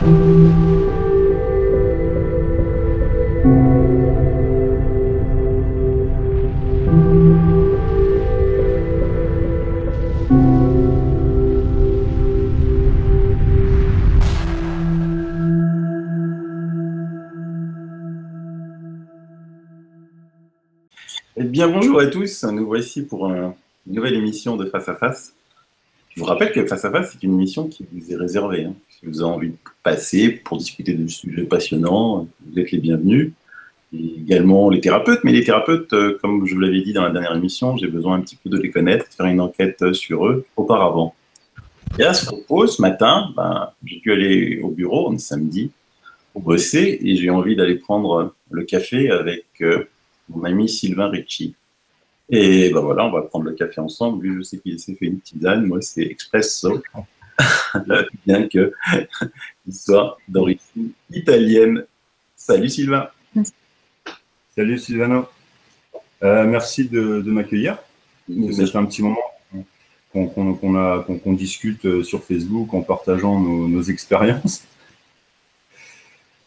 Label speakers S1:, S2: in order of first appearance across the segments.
S1: Eh bien, bonjour à tous, nous voici pour une nouvelle émission de Face à Face. Je vous rappelle que Face à Face, c'est une émission qui vous est réservée. Si vous avez envie de passer pour discuter de sujets passionnants, vous êtes les bienvenus. Et également les thérapeutes, mais les thérapeutes, comme je vous l'avais dit dans la dernière émission, j'ai besoin un petit peu de les connaître, de faire une enquête sur eux auparavant. Et à ce propos, ce matin, j'ai dû aller au bureau, on est samedi, pour bosser, et j'ai eu envie d'aller prendre le café avec mon ami Sylvain Ricci. Et ben voilà, on va prendre le café ensemble. Lui, je sais qu'il s'est fait une tisane, moi c'est expresso, bien qu'il soit d'origine italienne. Salut Sylvain.
S2: Salut Sylvano. Merci de m'accueillir. Ça fait un petit moment qu'on discute sur Facebook en partageant nos expériences.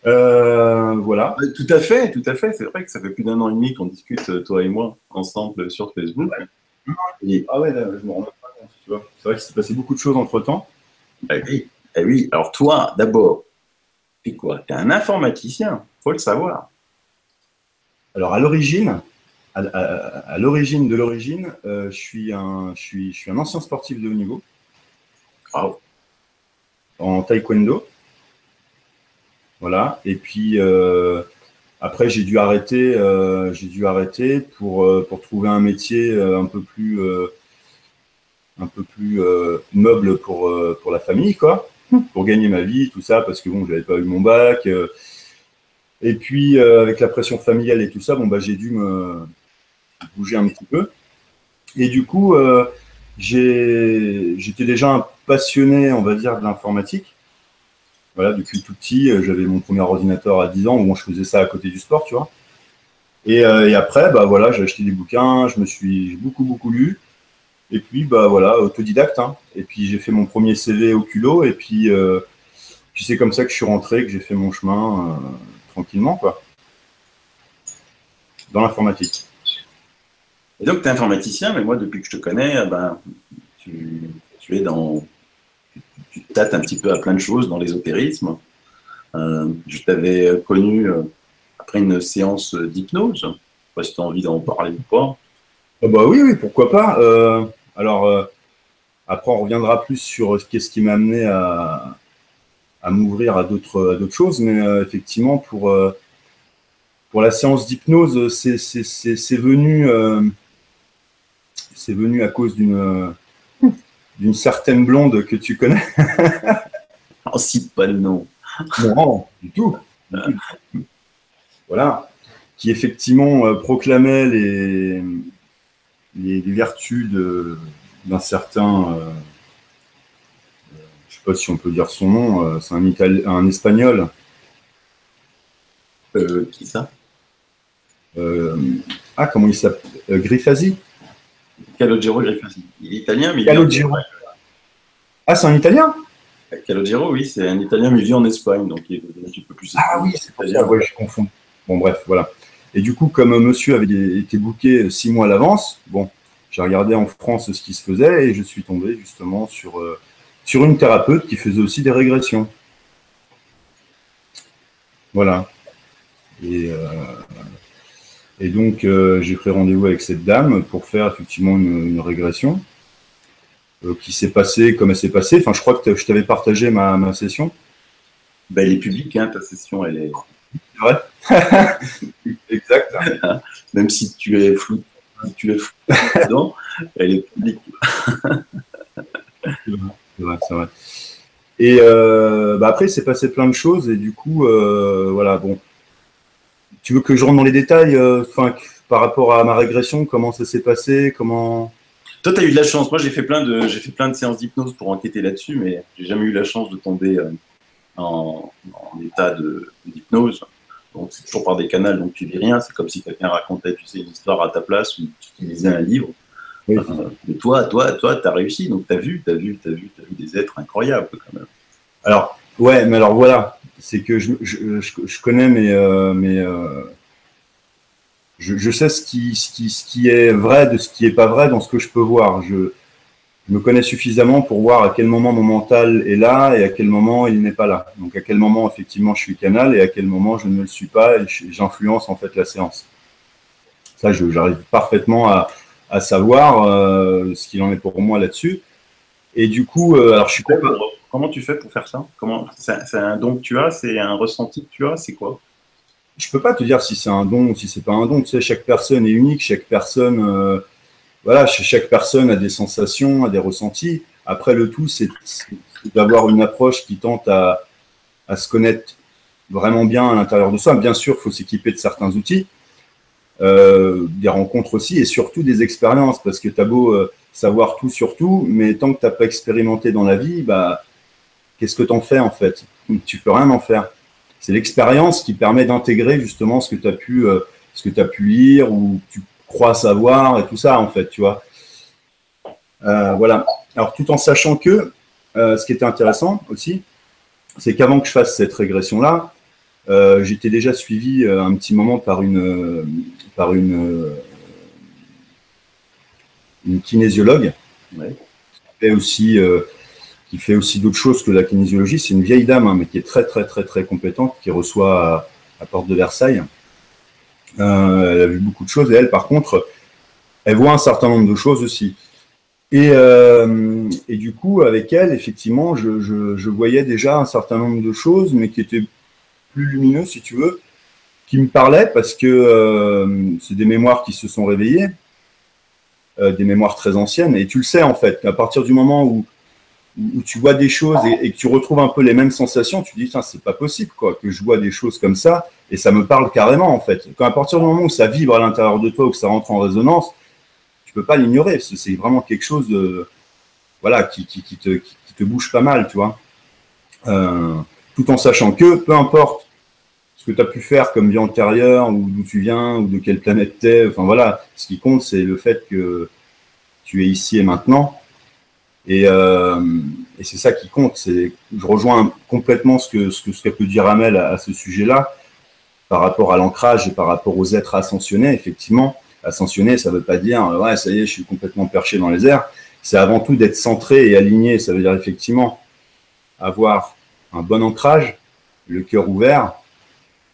S2: Voilà.
S1: Tout à fait, tout à fait. C'est vrai que ça fait plus d'1 an et demi qu'on discute, toi et moi, ensemble sur Facebook.
S2: Et... Ah ouais, là, je me rends pas compte, tu vois. C'est vrai qu'il s'est passé beaucoup de choses entre-temps.
S1: Oui. Eh oui. Alors toi, d'abord, t'es quoi? T'es un informaticien, faut le savoir.
S2: Alors à l'origine, à l'origine de l'origine, je suis un ancien sportif de haut niveau.
S1: Wow.
S2: En taekwondo. Voilà. Et puis après, j'ai dû arrêter pour trouver un métier un peu plus meuble pour la famille, quoi, pour gagner ma vie, tout ça, parce que bon, j'avais pas eu mon bac. Et puis avec la pression familiale et tout ça, bon j'ai dû me bouger un petit peu. Et du coup, j'étais déjà un passionné, on va dire, de l'informatique. Voilà, depuis tout petit, j'avais mon premier ordinateur à 10 ans, où je faisais ça à côté du sport, tu vois. Et après, voilà, j'ai acheté des bouquins, j'ai beaucoup lu. Et puis, voilà, autodidacte. Et puis, j'ai fait mon premier CV au culot. Et puis c'est comme ça que je suis rentré, que j'ai fait mon chemin tranquillement, quoi, dans l'informatique.
S1: Et donc, tu es informaticien, mais moi, depuis que je te connais, tu es dans... Tu tâtes un petit peu à plein de choses dans l'ésotérisme. Je t'avais connu après une séance d'hypnose. Je ne sais pas si tu as envie d'en parler ou pas.
S2: Oui, pourquoi pas. Alors, après, on reviendra plus sur qu'est-ce qui m'a amené à m'ouvrir à d'autres choses. Mais effectivement, pour la séance d'hypnose, c'est venu à cause d'une certaine blonde que tu connais.
S1: On cite pas le nom.
S2: Non, du tout. Voilà. Qui effectivement proclamait les vertus d'un certain, je ne sais pas si on peut dire son nom, c'est un Espagnol.
S1: Qui ça?
S2: Comment il s'appelle? Grifasi.
S1: Calogero Grifasi. Il est italien, mais
S2: Calogero. Ah, c'est un Italien?
S1: Calogero, oui, c'est un Italien, mais il vit en Espagne, donc il est un petit peu plus...
S2: Ah oui, c'est pour ça, ouais, je confonds. Bon, bref, voilà. Et du coup, comme monsieur avait été booké 6 mois à l'avance, bon, j'ai regardé en France ce qui se faisait et je suis tombé justement sur une thérapeute qui faisait aussi des régressions. Voilà. Et donc, j'ai pris rendez-vous avec cette dame pour faire effectivement une régression qui s'est passée comme elle s'est passée. Enfin, je crois que je t'avais partagé ma session.
S1: Elle est publique, ta session, elle est...
S2: C'est vrai. Exact.
S1: Même si tu es flou dedans, elle est publique.
S2: C'est vrai. Et après, il s'est passé plein de choses et du coup, voilà, bon. Tu veux que je rentre dans les détails par rapport à ma régression, comment ça s'est passé, comment...
S1: Toi, tu as eu de la chance. Moi, j'ai fait plein de séances d'hypnose pour enquêter là-dessus, mais j'ai jamais eu la chance de tomber en état d'hypnose. Donc, c'est toujours par des canaux, donc tu vis rien. C'est comme si quelqu'un racontait, tu sais, une histoire à ta place ou tu lisais un livre. Oui. Mais toi, tu as réussi. Donc, tu as vu des êtres incroyables quand même.
S2: Alors, Ouais, mais alors voilà, c'est que je connais je sais ce qui est vrai de ce qui est pas vrai dans ce que je peux voir. Je me connais suffisamment pour voir à quel moment mon mental est là et à quel moment il n'est pas là. Donc à quel moment effectivement je suis canal et à quel moment je ne le suis pas et j'influence en fait la séance. Ça, j'arrive parfaitement à savoir ce qu'il en est pour moi là-dessus. Et du coup, alors je suis pas.
S1: Comment tu fais pour faire ça? C'est un don que tu as? C'est un ressenti que tu as? C'est quoi?
S2: Je peux pas te dire si c'est un don ou si c'est pas un don. Tu sais, chaque personne est unique, chaque personne, voilà, chaque personne a des sensations, a des ressentis. Après, le tout, c'est d'avoir une approche qui tente à se connaître vraiment bien à l'intérieur de soi. Bien sûr, il faut s'équiper de certains outils, des rencontres aussi, et surtout des expériences, parce que tu as beau savoir tout sur tout, mais tant que tu n'as pas expérimenté dans la vie, bah, qu'est-ce que tu en fais en fait? Tu peux rien en faire. C'est l'expérience qui permet d'intégrer justement ce que tu as pu lire ou tu crois savoir et tout ça en fait, tu vois. Voilà. Alors tout en sachant que ce qui était intéressant aussi, c'est qu'avant que je fasse cette régression-là, j'étais déjà suivi un petit moment par une kinésiologue,
S1: Ouais.
S2: qui fait aussi d'autres choses que la kinésiologie. C'est une vieille dame, hein, mais qui est très, très, très, très compétente, qui reçoit à Porte de Versailles. Elle a vu beaucoup de choses et elle, par contre, elle voit un certain nombre de choses aussi. Et du coup, avec elle, effectivement, je voyais déjà un certain nombre de choses, mais qui étaient plus lumineuses, si tu veux, qui me parlaient parce que c'est des mémoires qui se sont réveillées, des mémoires très anciennes. Et tu le sais, en fait, à partir du moment où tu vois des choses et que tu retrouves un peu les mêmes sensations, tu te dis, c'est pas possible, quoi, que je vois des choses comme ça, et ça me parle carrément, en fait. Quand à partir du moment où ça vibre à l'intérieur de toi, ou que ça rentre en résonance, tu peux pas l'ignorer, parce que c'est vraiment quelque chose de, voilà, qui te bouge pas mal, tu vois. Tout en sachant que, peu importe ce que tu as pu faire comme vie antérieure, ou d'où tu viens, ou de quelle planète t'es, enfin voilà, ce qui compte, c'est le fait que tu es ici et maintenant. Et c'est ça qui compte. Je rejoins complètement ce qu'a pu dire Amel à ce sujet-là, par rapport à l'ancrage et par rapport aux êtres ascensionnés. Effectivement, ascensionner, ça ne veut pas dire ouais, ça y est, je suis complètement perché dans les airs. C'est avant tout d'être centré et aligné. Ça veut dire effectivement avoir un bon ancrage, le cœur ouvert.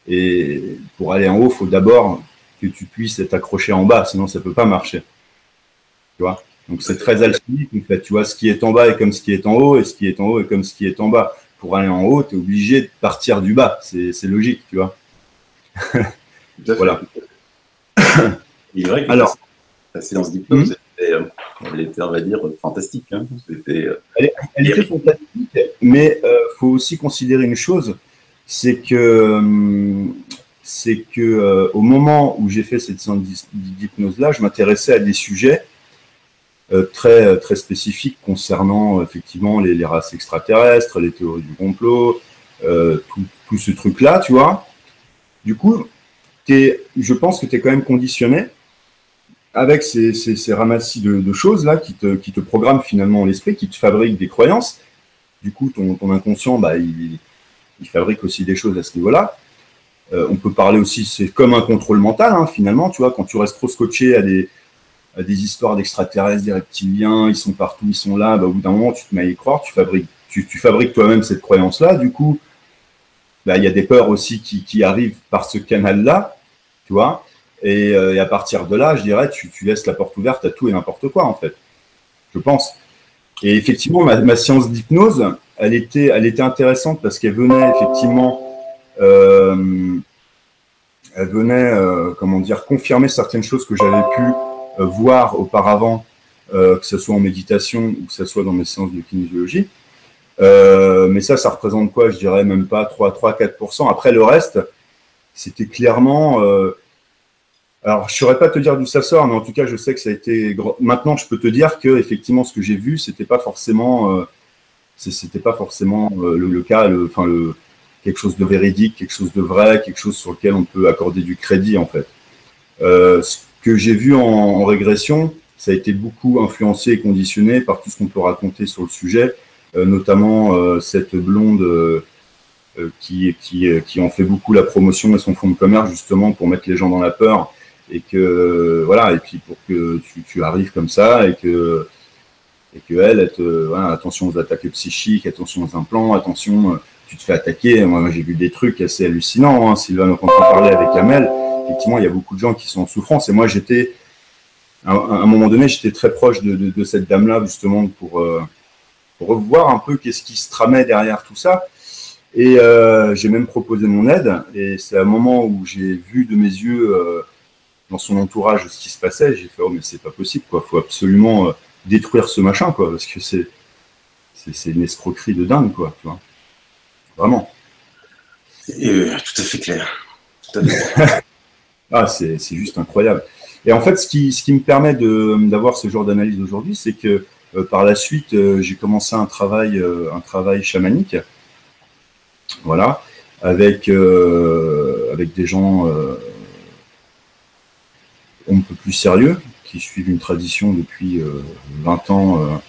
S2: Et pour aller en haut, il faut d'abord que tu puisses être accroché en bas, sinon ça ne peut pas marcher. Tu vois? Donc c'est très alchimique en fait, tu vois, ce qui est en bas est comme ce qui est en haut, et ce qui est en haut est comme ce qui est en bas. Pour aller en haut, tu es obligé de partir du bas, c'est logique, tu vois. Voilà.
S1: Il est vrai que
S2: alors,
S1: la séance d'hypnose, elle était, on va dire, fantastique. Hein.
S2: Elle était fantastique, mais faut aussi considérer une chose, c'est que au moment où j'ai fait cette séance d'hypnose-là, je m'intéressais à des sujets très, très spécifiques concernant effectivement les races extraterrestres, les théories du complot, tout ce truc-là, tu vois. Du coup, je pense que tu es quand même conditionné avec ces ramassis de choses là qui te programment finalement l'esprit, qui te fabriquent des croyances. Du coup, ton inconscient, bah, il fabrique aussi des choses à ce niveau-là. On peut parler aussi, c'est comme un contrôle mental, hein, finalement, tu vois, quand tu restes trop scotché à des histoires d'extraterrestres, des reptiliens, ils sont partout, ils sont là, bah, au bout d'un moment, tu te mets à y croire, tu fabriques toi-même cette croyance-là. Du coup, bah, y a des peurs aussi qui arrivent par ce canal-là, tu vois. Et à partir de là, je dirais, tu laisses la porte ouverte à tout et n'importe quoi, en fait, je pense. Et effectivement, ma séance d'hypnose, elle était intéressante parce qu'elle venait effectivement, comment dire, confirmer certaines choses que j'avais pu voir auparavant, que ce soit en méditation ou que ce soit dans mes séances de kinésiologie. Mais ça représente quoi? Je dirais même pas 3-4%. Après, le reste, c'était clairement... alors, je ne saurais pas te dire d'où ça sort, mais en tout cas, je sais que ça a été... Maintenant, je peux te dire que effectivement, ce que j'ai vu, c'était pas forcément, le cas, quelque chose de véridique, quelque chose de vrai, quelque chose sur lequel on peut accorder du crédit, en fait. Ce que j'ai vu en régression, ça a été beaucoup influencé et conditionné par tout ce qu'on peut raconter sur le sujet, notamment cette blonde qui ont fait beaucoup la promotion et son fonds de commerce justement pour mettre les gens dans la peur et que voilà, et puis pour que tu arrives comme ça et que elle te, voilà, attention aux attaques psychiques, attention aux implants, attention, tu te fais attaquer. Moi j'ai vu des trucs assez hallucinants, hein, Sylvain, quand on parlait avec Amel, effectivement il y a beaucoup de gens qui sont en souffrance et moi j'étais à un moment donné j'étais très proche de cette dame-là justement pour revoir un peu qu'est-ce qui se tramait derrière tout ça. Et j'ai même proposé mon aide. Et c'est à un moment où j'ai vu de mes yeux dans son entourage ce qui se passait. J'ai fait, oh mais c'est pas possible, quoi. Faut absolument détruire ce machin, quoi, parce que c'est une escroquerie de dingue, quoi. Tu vois, vraiment.
S1: Tout à fait clair. Tout à fait.
S2: Ah, c'est juste incroyable. Et en fait, ce qui me permet d'avoir ce genre d'analyse aujourd'hui, c'est que par la suite, j'ai commencé un travail chamanique. Voilà, avec des gens un peu plus sérieux, qui suivent une tradition depuis 20 ans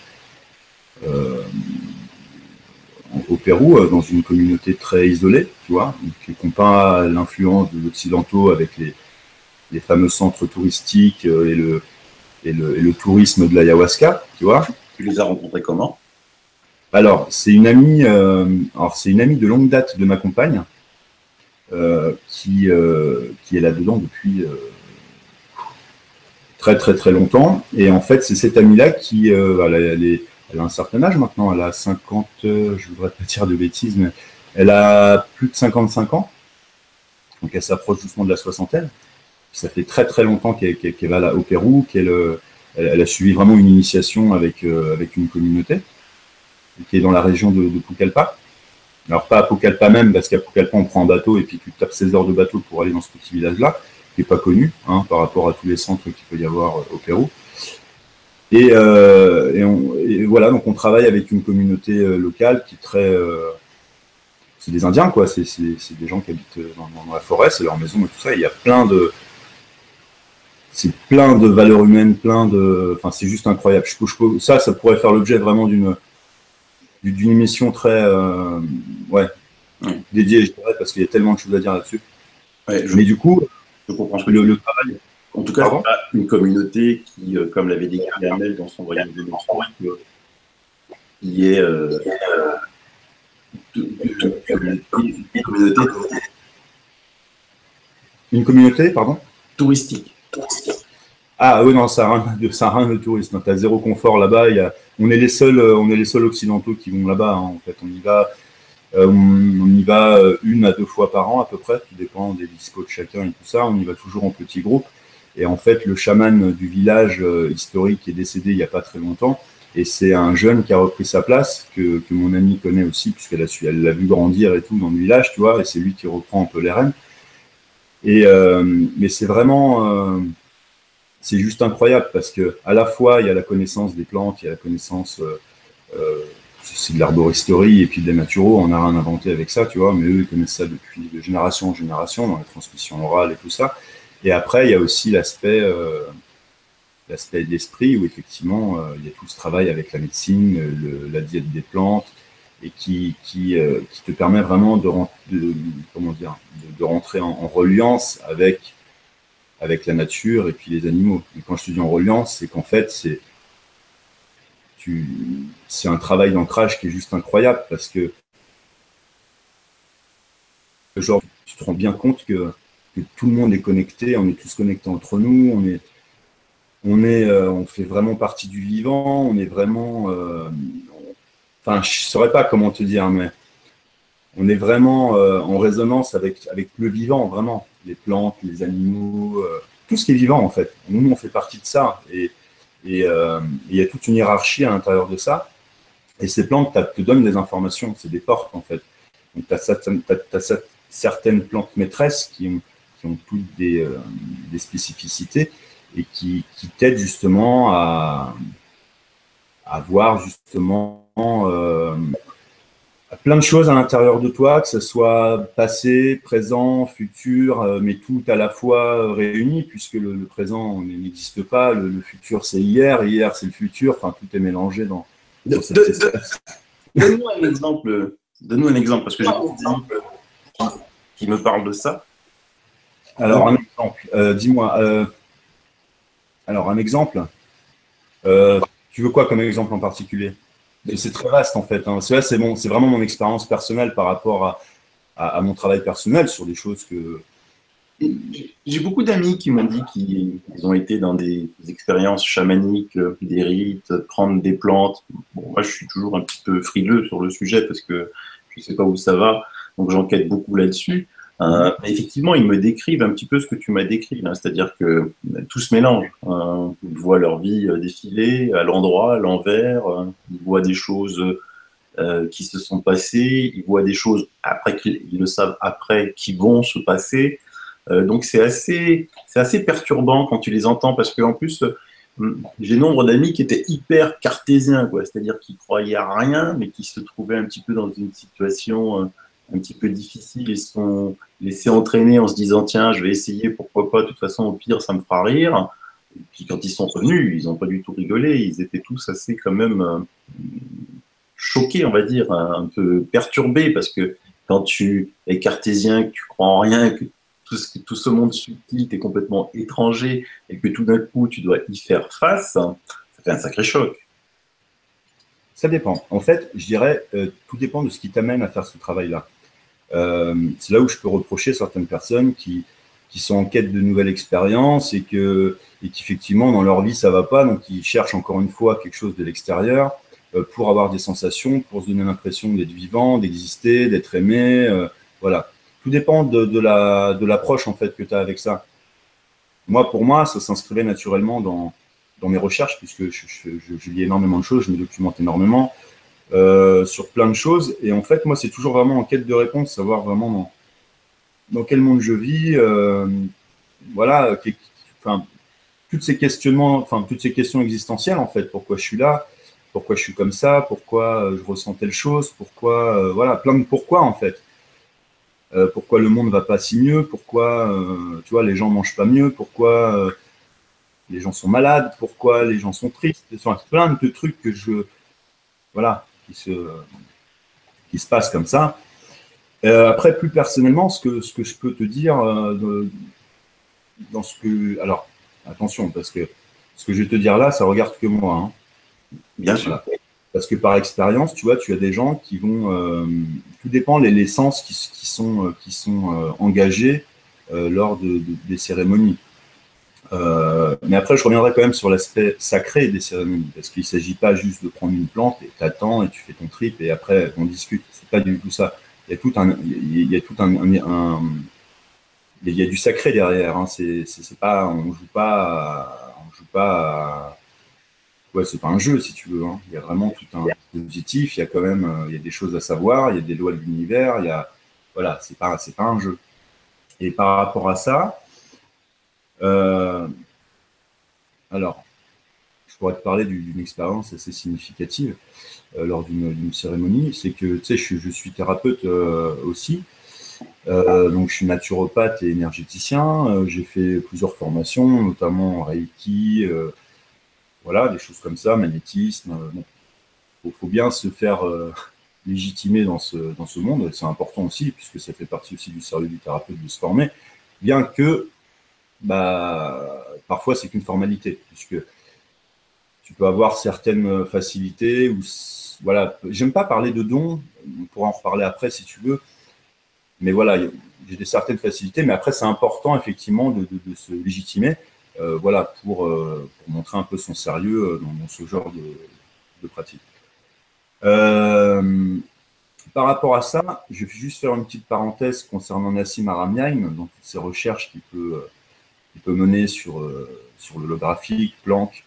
S2: au Pérou, dans une communauté très isolée, tu vois, qui n'ont pas l'influence de l'Occidentaux avec les fameux centres touristiques et le tourisme de l'ayahuasca, tu vois.
S1: Tu les as rencontrés comment?
S2: Alors, c'est une amie de longue date de ma compagne, qui est là-dedans depuis très très très longtemps. Et en fait, c'est cette amie-là qui, elle a un certain âge maintenant, elle a 50, je voudrais pas dire de bêtises, mais elle a plus de 55 ans, donc elle s'approche doucement de la soixantaine. Ça fait très très longtemps qu'elle va là au Pérou, elle a suivi vraiment une initiation avec une communauté qui est dans la région de Pucallpa. Alors pas à Pucallpa même, parce qu'à Pucallpa on prend un bateau et puis tu tapes 16 heures de bateau pour aller dans ce petit village-là, qui n'est pas connu par rapport à tous les centres qu'il peut y avoir au Pérou. Et voilà, donc on travaille avec une communauté locale qui est très... c'est des Indiens, quoi, c'est des gens qui habitent dans la forêt, c'est leur maison et tout ça, et il y a plein de valeurs humaines, enfin c'est juste incroyable. Ça pourrait faire l'objet vraiment d'une émission très dédiée, je dirais, parce qu'il y a tellement de choses à dire là-dessus.
S1: Ouais,
S2: mais du coup,
S1: je comprends
S2: le travail.
S1: En tout cas, c'est pas une communauté qui, comme l'avait décrit Amel dans son voyage de l'enfant, qui est
S2: une communauté, pardon,
S1: touristique.
S2: Ah oui, non, ça n'a rien de tourisme. Tu as zéro confort là-bas. On est les seuls occidentaux qui vont là-bas. En fait, on y va 1 à 2 fois par an à peu près. Tout dépend des dispos de chacun et tout ça. On y va toujours en petits groupes. Et en fait, le chaman du village historique est décédé il n'y a pas très longtemps. Et c'est un jeune qui a repris sa place, que mon ami connaît aussi, puisqu'elle l'a vu grandir et tout dans le village, tu vois. Et c'est lui qui reprend un peu les rênes. Mais c'est vraiment... c'est juste incroyable parce que à la fois il y a la connaissance des plantes, il y a la connaissance c'est de l'arboristerie et puis des naturaux, on n'a rien inventé avec ça, tu vois, mais eux ils connaissent ça depuis de génération en génération dans la transmission orale et tout ça. Et après il y a aussi l'aspect de l'esprit où effectivement il y a tout ce travail avec la médecine, la diète des plantes et qui te permet vraiment de rentrer en reliance avec la nature et puis les animaux. Et quand je te dis en reliance, c'est qu'en fait, c'est un travail d'ancrage qui est juste incroyable parce que genre, tu te rends bien compte que tout le monde est connecté, on est tous connectés entre nous, on fait vraiment partie du vivant, on est vraiment... enfin, je saurais pas comment te dire, mais on est vraiment en résonance avec le vivant, vraiment. Les plantes, les animaux, tout ce qui est vivant, en fait. Nous, on fait partie de ça. Et il y a toute une hiérarchie à l'intérieur de ça. Et ces plantes te donnent des informations, c'est des portes, en fait. Donc, tu as certaines plantes maîtresses qui ont toutes des spécificités et qui t'aident justement à voir justement... plein de choses à l'intérieur de toi, que ce soit passé, présent, futur, mais tout à la fois réuni, puisque le présent n'existe pas, le futur c'est hier c'est le futur, enfin tout est mélangé dans cette espèce.
S1: Donne-nous un exemple, parce que j'ai qui me parle de ça.
S2: Alors, un exemple, dis-moi. Alors, un exemple. Tu veux quoi comme exemple en particulier? C'est très vaste en fait, hein. C'est vraiment mon expérience personnelle par rapport à mon travail personnel sur des choses que.
S1: J'ai beaucoup d'amis qui m'ont dit qu'ils ont été dans des expériences chamaniques, des rites, prendre des plantes. Bon, moi, je suis toujours un petit peu frileux sur le sujet parce que je ne sais pas où ça va, donc j'enquête beaucoup là-dessus. Mais effectivement, ils me décrivent un petit peu ce que tu m'as décrit, hein, c'est-à-dire que tout se mélange. Ils voient leur vie défiler à l'endroit, à l'envers, ils voient des choses qui se sont passées, ils voient des choses après qu'ils le savent après qui vont se passer. Donc c'est assez perturbant quand tu les entends parce qu'en plus, j'ai nombre d'amis qui étaient hyper cartésiens, quoi, c'est-à-dire qui croyaient à rien, mais qui se trouvaient un petit peu dans une situation un petit peu difficile et se sont laissés entraîner en se disant tiens, je vais essayer, pourquoi pas, de toute façon, au pire, ça me fera rire. Et puis quand ils sont revenus, ils n'ont pas du tout rigolé, ils étaient tous assez quand même choqués, on va dire, un peu perturbés parce que quand tu es cartésien, que tu crois en rien, que tout ce monde subtil t'est complètement étranger et que tout d'un coup tu dois y faire face, ça fait un sacré choc.
S2: Ça dépend. En fait, je dirais, tout dépend de ce qui t'amène à faire ce travail-là. C'est là où je peux reprocher certaines personnes qui sont en quête de nouvelles expériences et qu'effectivement, dans leur vie, ça va pas, donc ils cherchent encore une fois quelque chose de l'extérieur pour avoir des sensations, pour se donner l'impression d'être vivant, d'exister, d'être aimé. Voilà. Tout dépend de l'approche en fait que tu as avec ça. Pour moi, ça s'inscrivait naturellement dans mes recherches, puisque je lis énormément de choses, je me documente énormément sur plein de choses. Et en fait, moi, c'est toujours vraiment en quête de réponse, savoir vraiment dans quel monde je vis. Voilà, enfin, toutes ces questionnements, enfin, toutes ces questions existentielles, en fait. Pourquoi je suis là? Pourquoi je suis comme ça? Pourquoi je ressens telle chose? Pourquoi, voilà, plein de pourquoi, en fait. Pourquoi le monde va pas si mieux? Pourquoi, tu vois, les gens mangent pas mieux? Pourquoi les gens sont malades? Pourquoi les gens sont tristes? Enfin, plein de trucs voilà, qui se passent comme ça. Après, plus personnellement, ce que je peux te dire dans ce que. Alors, attention, parce que ce que je vais te dire là, ça regarde que moi, hein.
S1: Bien sûr.
S2: Voilà. Parce que par expérience, tu vois, tu as des gens qui vont. Tout dépend les sens qui sont engagés lors des cérémonies. Mais après, je reviendrai quand même sur l'aspect sacré des cérémonies, parce qu'il ne s'agit pas juste de prendre une plante et t'attends et tu fais ton trip et après on discute. C'est pas du tout ça. Il y a tout il y a du sacré derrière, hein. C'est pas, on joue pas. Ouais, c'est pas un jeu si tu veux, hein. Il y a vraiment tout un dispositif. Il y a quand même, il y a des choses à savoir. Il y a des lois de l'univers. Voilà, c'est pas un jeu. Et par rapport à ça. Alors, je pourrais te parler d'une expérience assez significative lors d'une cérémonie. C'est que, tu sais, je suis thérapeute aussi. Donc, je suis naturopathe et énergéticien. J'ai fait plusieurs formations, notamment en Reiki, voilà, des choses comme ça, magnétisme. Bon, faut bien se faire légitimer dans ce monde. C'est important aussi, puisque ça fait partie aussi du sérieux du thérapeute de se former. Bien que, parfois, c'est qu'une formalité, puisque tu peux avoir certaines facilités ou voilà. J'aime pas parler de dons, on pourra en reparler après si tu veux, mais voilà, j'ai certaines facilités, mais après c'est important effectivement de se légitimer, voilà, pour montrer un peu son sérieux dans ce genre de pratique. Par rapport à ça, je vais juste faire une petite parenthèse concernant Nassim Haramein, dans toutes ses recherches qu'il peut mener sur l'holographique, Planck,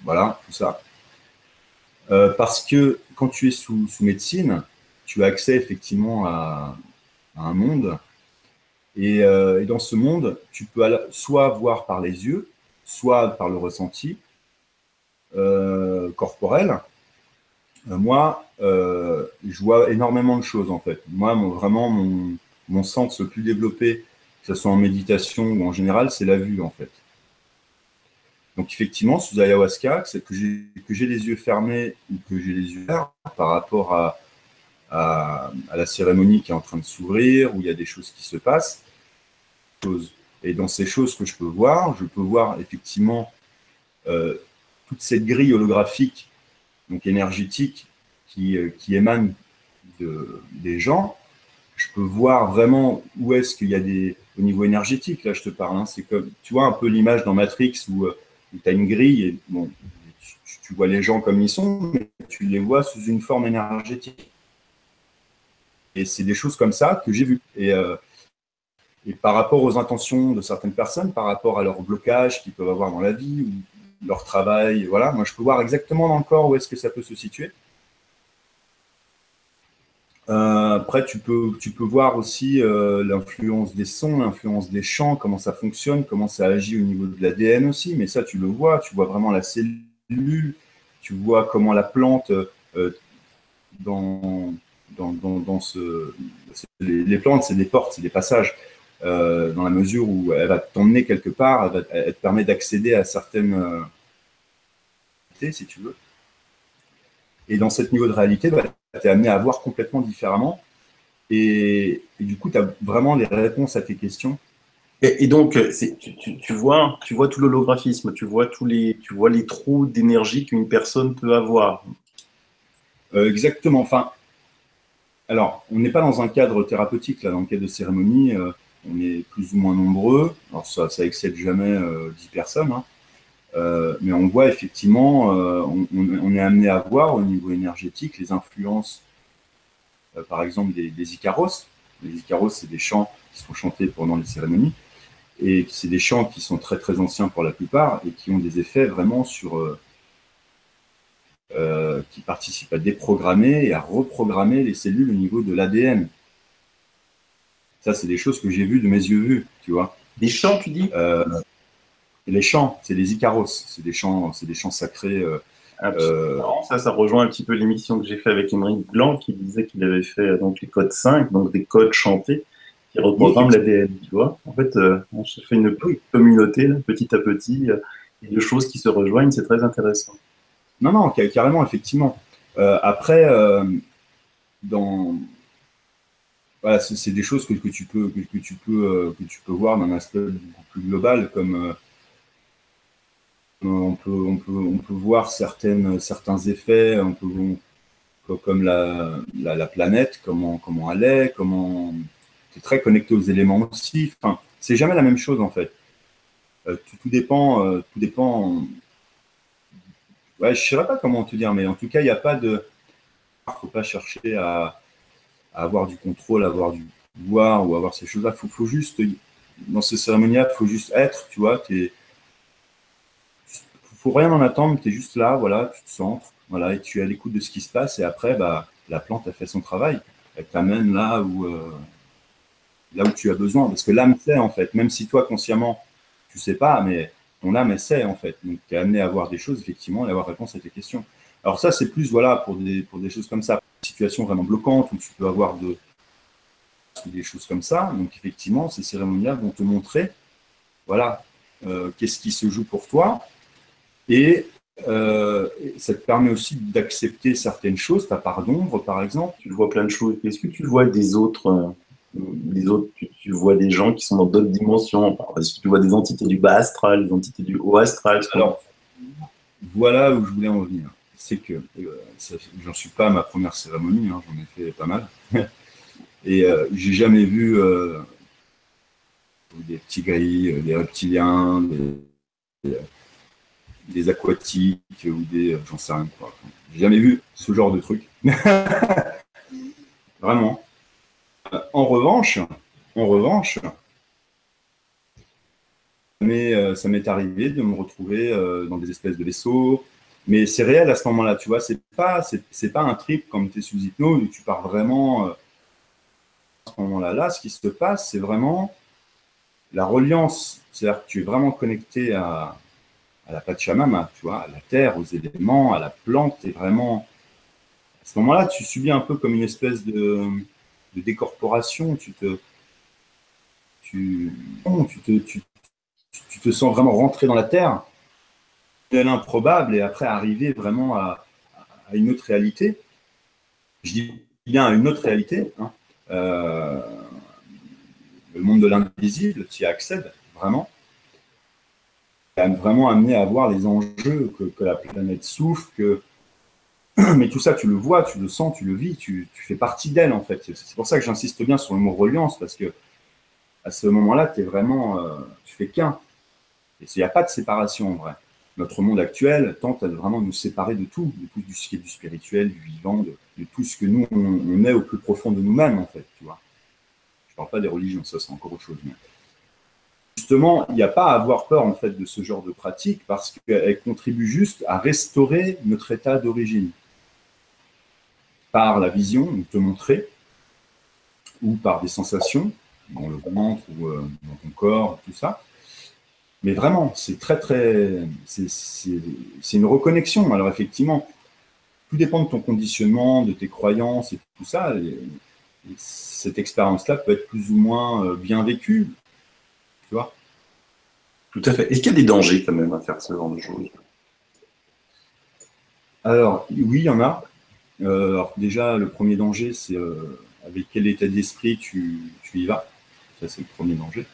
S2: voilà, tout ça. Parce que quand tu es sous médecine, tu as accès effectivement à un monde. Et dans ce monde, tu peux soit voir par les yeux, soit par le ressenti corporel. Moi, je vois énormément de choses en fait. Moi, vraiment, mon sens le plus développé, que ce soit en méditation ou en général, c'est la vue en fait. Donc effectivement, sous ayahuasca, c'est que j'ai les yeux fermés ou que j'ai les yeux ouverts par rapport à la cérémonie qui est en train de s'ouvrir, où il y a des choses qui se passent. Et dans ces choses que je peux voir effectivement toute cette grille holographique, donc énergétique, qui émane des gens. Je peux voir vraiment où est-ce qu'il y a au niveau énergétique, là je te parle, hein, c'est comme, tu vois un peu l'image dans Matrix où tu as une grille et bon, tu vois les gens comme ils sont, mais tu les vois sous une forme énergétique. Et c'est des choses comme ça que j'ai vues. Et par rapport aux intentions de certaines personnes, par rapport à leurs blocages qu'ils peuvent avoir dans la vie, ou leur travail, voilà, moi je peux voir exactement dans le corps où est-ce que ça peut se situer. Après, tu peux voir aussi l'influence des sons, l'influence des chants, comment ça fonctionne, comment ça agit au niveau de l'ADN aussi. Mais ça, tu le vois, tu vois vraiment la cellule, tu vois comment la plante, dans, dans ce... Les plantes, c'est des portes, c'est des passages, dans la mesure où elle va t'emmener quelque part, elle te permet d'accéder à certaines... si tu veux. Et dans ce niveau de réalité, bah, tu es amené à voir complètement différemment. Et du coup, tu as vraiment les réponses à tes questions.
S1: Et donc, tu vois tout l'holographisme, tu vois les trous d'énergie qu'une personne peut avoir.
S2: Exactement. Enfin, alors, on n'est pas dans un cadre thérapeutique, là, dans le cadre de cérémonie, on est plus ou moins nombreux. Alors, ça excède jamais 10 personnes, hein. Mais on voit effectivement, on est amené à voir au niveau énergétique les influences, par exemple, des Icaros. Les Icaros, c'est des chants qui sont chantés pendant les cérémonies. Et c'est des chants qui sont très très anciens pour la plupart et qui ont des effets vraiment qui participent à déprogrammer et à reprogrammer les cellules au niveau de l'ADN. Ça, c'est des choses que j'ai vues de mes yeux vus, tu vois.
S1: Des chants, tu dis?
S2: Les chants, c'est les Icaros, c'est des chants sacrés.
S1: Ça rejoint un petit peu l'émission que j'ai fait avec Émeric Blanc qui disait qu'il avait fait donc les codes 5, donc des codes chantés qui reprogramment l'ADN, tu vois. En fait, on se fait une communauté là, petit à petit, et de choses qui se rejoignent, c'est très intéressant.
S2: Non, non, carrément, effectivement. Après, dans voilà, c'est des choses que tu peux voir d'un aspect beaucoup plus global, comme on peut voir certains effets, comme la planète, comment elle est, comment tu es très connecté aux éléments aussi. Enfin, c'est jamais la même chose en fait. Tout dépend, ouais, je ne saurais pas comment te dire, mais en tout cas, il n'y a pas de. Il ne faut pas chercher à avoir du contrôle, à avoir du pouvoir ou avoir ces choses-là. Faut juste, dans ces cérémoniales, il faut juste être, tu vois. Faut rien en attendre, tu es juste là, voilà, tu te centres, voilà, et tu es à l'écoute de ce qui se passe. Et après, bah, la plante a fait son travail. Elle t'amène là où tu as besoin. Parce que l'âme sait, en fait, même si toi, consciemment, tu sais pas, mais ton âme, elle sait, en fait. Donc, tu es amené à voir des choses, effectivement, et à avoir réponse à tes questions. Alors ça, c'est plus, voilà, pour des choses comme ça, des situations vraiment bloquantes où tu peux avoir des choses comme ça. Donc, effectivement, ces cérémoniales vont te montrer, voilà, qu'est-ce qui se joue pour toi. Et ça te permet aussi d'accepter certaines choses, ta part d'ombre, par exemple.
S1: Tu vois plein de choses. Est-ce que tu vois tu vois des gens qui sont dans d'autres dimensions? Est-ce que tu vois des entités du bas astral, des entités du haut astral?
S2: Alors, voilà où je voulais en venir. C'est que j'en suis pas à ma première cérémonie, hein, j'en ai fait pas mal. Et j'ai jamais vu des petits grilles, des reptiliens, des aquatiques ou j'en sais rien quoi. J'ai jamais vu ce genre de truc. Vraiment. En revanche, ça m'est arrivé de me retrouver dans des espèces de vaisseaux. Mais c'est réel à ce moment-là, tu vois. C'est pas un trip comme tu es sous hypnose où tu pars vraiment à ce moment-là. Là, ce qui se passe, c'est vraiment la reliance. C'est-à-dire que tu es vraiment connecté à la Pachamama, tu vois, à la terre, aux éléments, à la plante. Et vraiment, à ce moment-là, tu subis un peu comme une espèce de décorporation. Tu, tu te sens vraiment rentrer dans la terre, de l'improbable, et après arriver vraiment à une autre réalité. Je dis bien à une autre réalité, hein. Le monde de l'invisible, tu y accèdes vraiment. Tu es vraiment amené à voir les enjeux que la planète souffre, mais tout ça, tu le vois, tu le sens, tu le vis, tu fais partie d'elle, en fait. C'est pour ça que j'insiste bien sur le mot reliance, parce que à ce moment-là, tu es vraiment, tu fais qu'un. Et il n'y a pas de séparation, en vrai. Notre monde actuel tente à vraiment nous séparer de tout ce qui est du spirituel, du vivant, de tout ce que nous, on est au plus profond de nous-mêmes, en fait, tu vois. Je ne parle pas des religions, ça, c'est encore autre chose. Mais justement, il n'y a pas à avoir peur, en fait, de ce genre de pratique, parce qu'elle contribue juste à restaurer notre état d'origine. Par la vision, de te montrer, ou par des sensations, dans le ventre ou dans ton corps, tout ça. Mais vraiment, c'est c'est une reconnexion. Alors effectivement, tout dépend de ton conditionnement, de tes croyances et tout ça. Et cette expérience-là peut être plus ou moins bien vécue, tu vois.
S1: Tout à fait. Est-ce qu'il y a des dangers quand même à faire ce genre de choses?
S2: Alors, oui, il y en a. Alors déjà, le premier danger, c'est avec quel état d'esprit tu y vas. Ça, c'est le premier danger.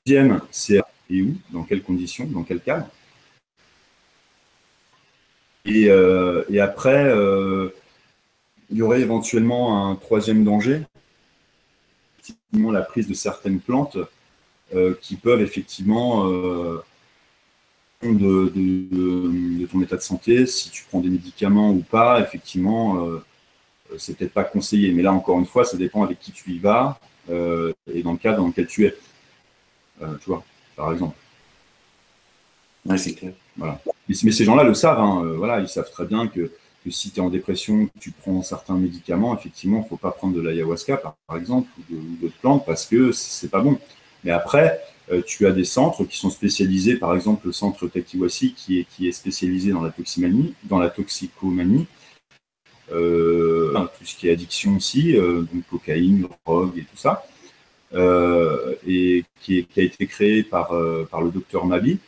S2: Deuxième, c'est et où, dans quelles conditions, dans quel cadre. Et après, il y aurait éventuellement un troisième danger, effectivement la prise de certaines plantes qui peuvent effectivement de ton état de santé, si tu prends des médicaments ou pas, effectivement, c'est peut-être pas conseillé. Mais là, encore une fois, ça dépend avec qui tu y vas et dans le cadre dans lequel tu es. Tu vois, par exemple.
S1: Oui, c'est clair.
S2: Voilà. Mais ces gens-là le savent, hein, voilà, ils savent très bien que si tu es en dépression, que tu prends certains médicaments, effectivement, il ne faut pas prendre de l'ayahuasca, par exemple, ou d'autres plantes, parce que c'est pas bon. Mais après, tu as des centres qui sont spécialisés, par exemple, le centre Takiwasi, qui est spécialisé dans la toxicomanie, tout ce qui est addiction aussi, donc cocaïne, drogue et tout ça, et qui a été créé par le docteur Mabi,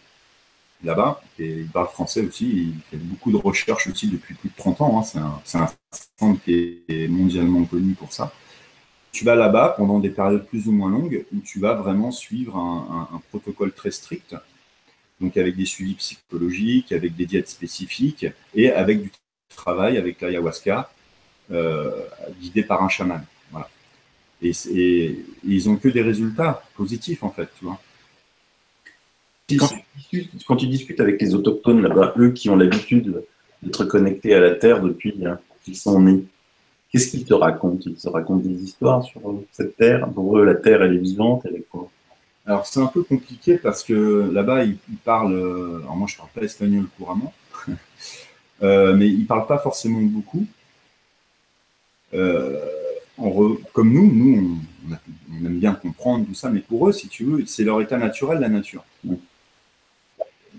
S2: là-bas, et il parle français aussi, il fait beaucoup de recherches aussi depuis plus de 30 ans, hein. C'est un centre qui est mondialement connu pour ça. Tu vas là-bas pendant des périodes plus ou moins longues, où tu vas vraiment suivre un protocole très strict, donc avec des suivis psychologiques, avec des diètes spécifiques, et avec du travail avec l'ayahuasca, guidé par un chaman. Voilà. Et ils n'ont que des résultats positifs, en fait, tu vois.
S1: Quand tu discutes avec les autochtones là-bas, eux qui ont l'habitude d'être connectés à la Terre depuis qu'ils sont nés, qu'est-ce qu'ils te racontent? Ils te racontent des histoires sur cette Terre? Pour eux, la Terre, elle est vivante, elle est quoi?
S2: Alors, c'est un peu compliqué parce que là-bas, ils parlent. Alors, moi, je ne parle pas espagnol couramment, mais ils ne parlent pas forcément beaucoup. Comme nous, on aime bien comprendre tout ça, mais pour eux, si tu veux, c'est leur état naturel, la nature.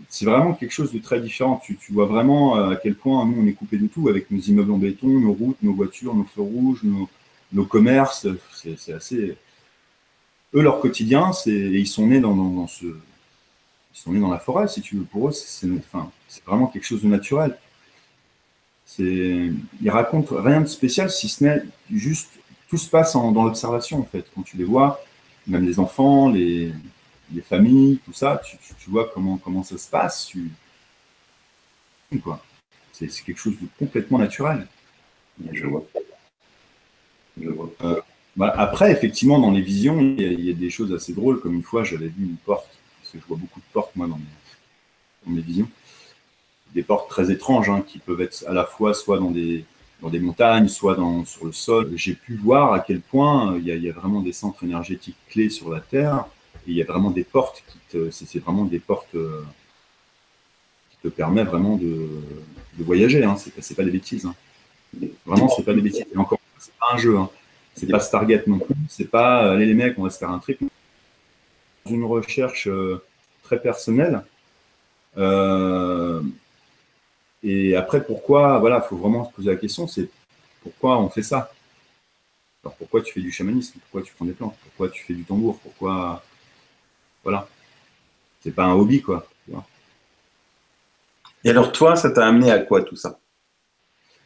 S2: C'est vraiment quelque chose de très différent. Tu vois vraiment à quel point nous, on est coupé de tout, avec nos immeubles en béton, nos routes, nos voitures, nos feux rouges, nos commerces. C'est assez. Eux, leur quotidien, ils sont nés dans ce. Ils sont nés dans la forêt, si tu veux. Pour eux, c'est vraiment quelque chose de naturel. Ils racontent rien de spécial, si ce n'est juste tout se passe dans l'observation, en fait. Quand tu les vois, même les enfants, les familles, tout ça, tu vois comment ça se passe. C'est quelque chose de complètement naturel.
S1: Je vois.
S2: Voilà. Après, effectivement, dans les visions, il y a des choses assez drôles. Comme une fois, j'avais vu une porte, parce que je vois beaucoup de portes, moi, dans mes visions. Des portes très étranges, hein, qui peuvent être à la fois soit dans des montagnes, soit sur le sol. J'ai pu voir à quel point il y a vraiment des centres énergétiques clés sur la Terre. Et il y a vraiment des portes c'est vraiment des portes qui te permettent vraiment de voyager. Hein. C'est pas des bêtises. Hein. Vraiment, c'est pas des bêtises. Et encore, c'est pas un jeu. Hein. C'est pas Stargate non plus. C'est pas allez les mecs, on va se faire un trip. Dans une recherche très personnelle. Et après, pourquoi, voilà, il faut vraiment se poser la question, c'est pourquoi on fait ça? Alors pourquoi tu fais du chamanisme? Pourquoi tu prends des plantes? Pourquoi tu fais du tambour? Pourquoi, voilà, c'est pas un hobby, quoi. Tu vois.
S1: Et alors toi, ça t'a amené à quoi tout ça?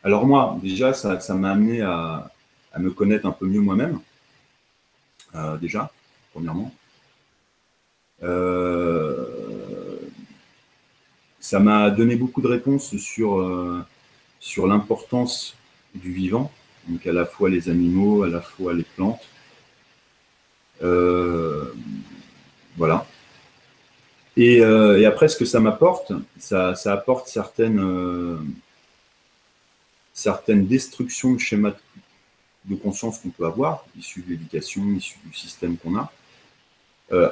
S2: Alors moi, déjà, ça m'a amené à me connaître un peu mieux moi-même, déjà, premièrement. Ça m'a donné beaucoup de réponses sur l'importance du vivant, donc à la fois les animaux, à la fois les plantes. Voilà. Et après, ce que ça m'apporte, ça apporte certaines destructions de schémas de conscience qu'on peut avoir, issus de l'éducation, issus du système qu'on a,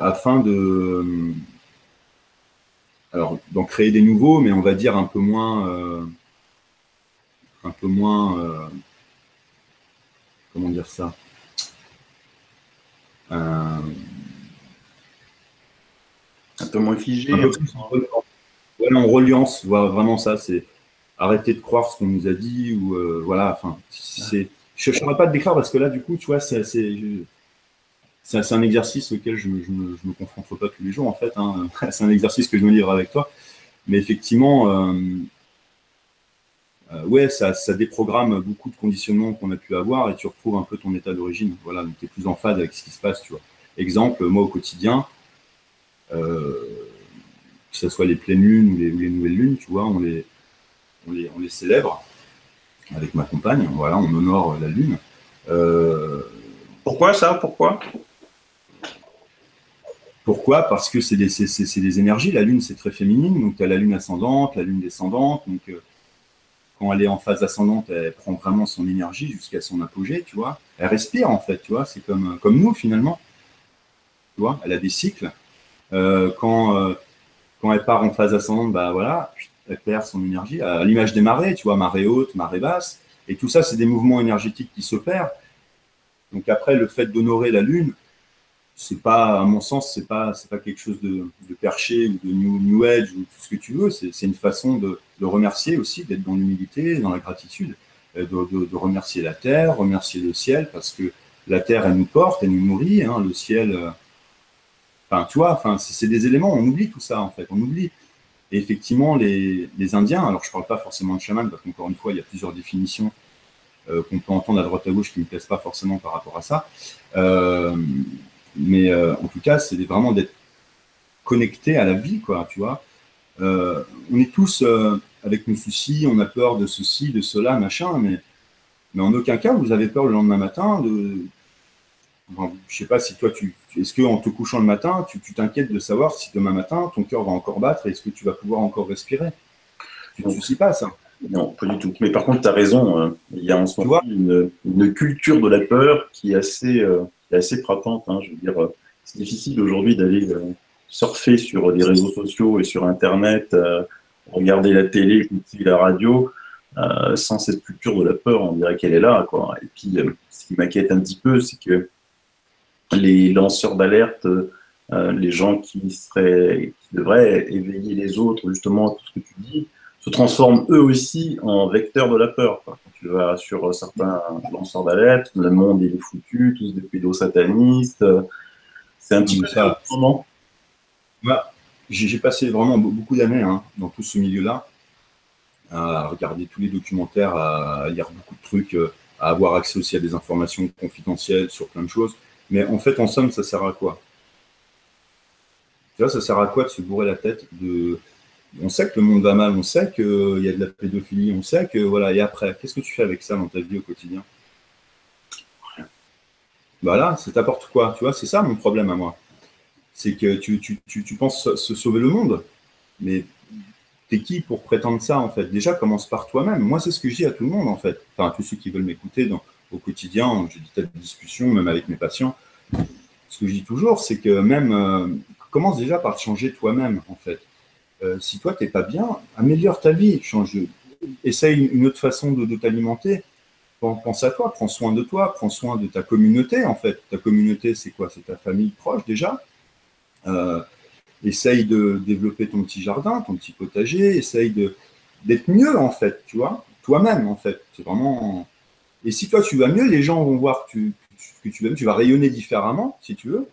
S2: afin d'en créer des nouveaux, mais on va dire un peu moins, comment dire ça, un
S1: peu moins figé.
S2: peu plus en reliance, voilà, vraiment ça, c'est arrêter de croire ce qu'on nous a dit, ou voilà, enfin, je ne saurais pas te décrire parce que là, du coup, tu vois, c'est un exercice auquel je me confronte pas tous les jours, en fait, hein. C'est un exercice que je me livre avec toi, mais effectivement, ouais, ça déprogramme beaucoup de conditionnements qu'on a pu avoir et tu retrouves un peu ton état d'origine. Voilà, donc tu es plus en phase avec ce qui se passe, tu vois. Exemple, moi au quotidien, que ce soit les pleines lunes ou les nouvelles lunes, tu vois, on les célèbre avec ma compagne, voilà, on honore la lune.
S1: Pourquoi ça? Pourquoi?
S2: Pourquoi? Parce que c'est des énergies. La lune, c'est très féminine, donc tu as la lune ascendante, la lune descendante, donc quand elle est en phase ascendante, elle prend vraiment son énergie jusqu'à son apogée, tu vois. Elle respire, en fait, tu vois. C'est comme nous, finalement. Tu vois, elle a des cycles. Quand elle part en phase ascendante, bah voilà, elle perd son énergie. À l'image des marées, tu vois, marée haute, marée basse. Et tout ça, c'est des mouvements énergétiques qui s'opèrent. Donc après, le fait d'honorer la Lune, c'est pas, à mon sens, c'est pas quelque chose de perché ou de new age ou tout ce que tu veux. C'est une façon de remercier aussi, d'être dans l'humilité, dans la gratitude, de remercier la terre, remercier le ciel, parce que la terre, elle nous porte, elle nous nourrit, hein, le ciel. Enfin, tu vois, enfin, c'est des éléments. On oublie tout ça en fait. On oublie. Et effectivement, les Indiens. Alors, je parle pas forcément de chaman, parce qu'encore une fois, il y a plusieurs définitions qu'on peut entendre à droite à gauche qui ne me plaisent pas forcément par rapport à ça. Mais en tout cas, c'est vraiment d'être connecté à la vie, quoi, tu vois. On est tous avec nos soucis, on a peur de ceci, de cela, machin, mais en aucun cas vous avez peur le lendemain matin de. Enfin, je sais pas si toi, est-ce qu'en te couchant le matin, tu t'inquiètes de savoir si demain matin ton cœur va encore battre et est-ce que tu vas pouvoir encore respirer? Tu ne te
S1: Donc,
S2: soucies pas, ça.
S1: non, pas du tout. Mais par contre, tu as raison. Il y a en ce
S2: Tu
S1: moment
S2: vois?
S1: une culture de la peur qui est assez frappante, hein. Je veux dire, c'est difficile aujourd'hui d'aller surfer sur les réseaux sociaux et sur Internet, regarder la télé, écouter la radio, sans cette culture de la peur. On dirait qu'elle est là, quoi. Et puis, ce qui m'inquiète un petit peu, c'est que les lanceurs d'alerte, les gens qui devraient éveiller les autres, justement, à tout ce que tu dis, se transforment eux aussi en vecteurs de la peur, quoi. Quand tu vas sur certains lanceurs d'alerte, le monde il est foutu, tous des pédosatanistes. C'est un
S2: Non,
S1: petit
S2: mais
S1: peu ça en
S2: ça,
S1: ce moment.
S2: moi, j'ai passé vraiment beaucoup d'années, hein, dans tout ce milieu-là, à regarder tous les documentaires, à lire beaucoup de trucs, à avoir accès aussi à des informations confidentielles sur plein de choses. Mais en fait, en somme, ça sert à quoi? Tu vois, ça sert à quoi de se bourrer la tête On sait que le monde va mal, on sait qu'il y a de la pédophilie, on sait que voilà. Et après, qu'est-ce que tu fais avec ça dans ta vie au quotidien? Voilà, ça t'apporte quoi? Tu vois, c'est ça mon problème à moi. C'est que tu penses se sauver le monde, mais t'es qui pour prétendre ça en fait? Déjà, commence par toi-même. Moi, c'est ce que je dis à tout le monde en fait. Enfin, à tous ceux qui veulent m'écouter au quotidien, j'ai des tas de discussions, même avec mes patients. Ce que je dis toujours, c'est que même commence déjà par te changer toi-même en fait. Si toi, t'es pas bien, améliore ta vie, essaye une autre façon de t'alimenter. Pense à toi, prends soin de toi, prends soin de ta communauté en fait. Ta communauté, c'est quoi? C'est ta famille proche déjà. Euh, Essaye de développer ton petit jardin, ton petit potager, d'être mieux en fait, tu vois, toi-même en fait. C'est vraiment. Et si toi tu vas mieux, les gens vont voir que tu vas mieux, tu vas rayonner différemment, si tu veux.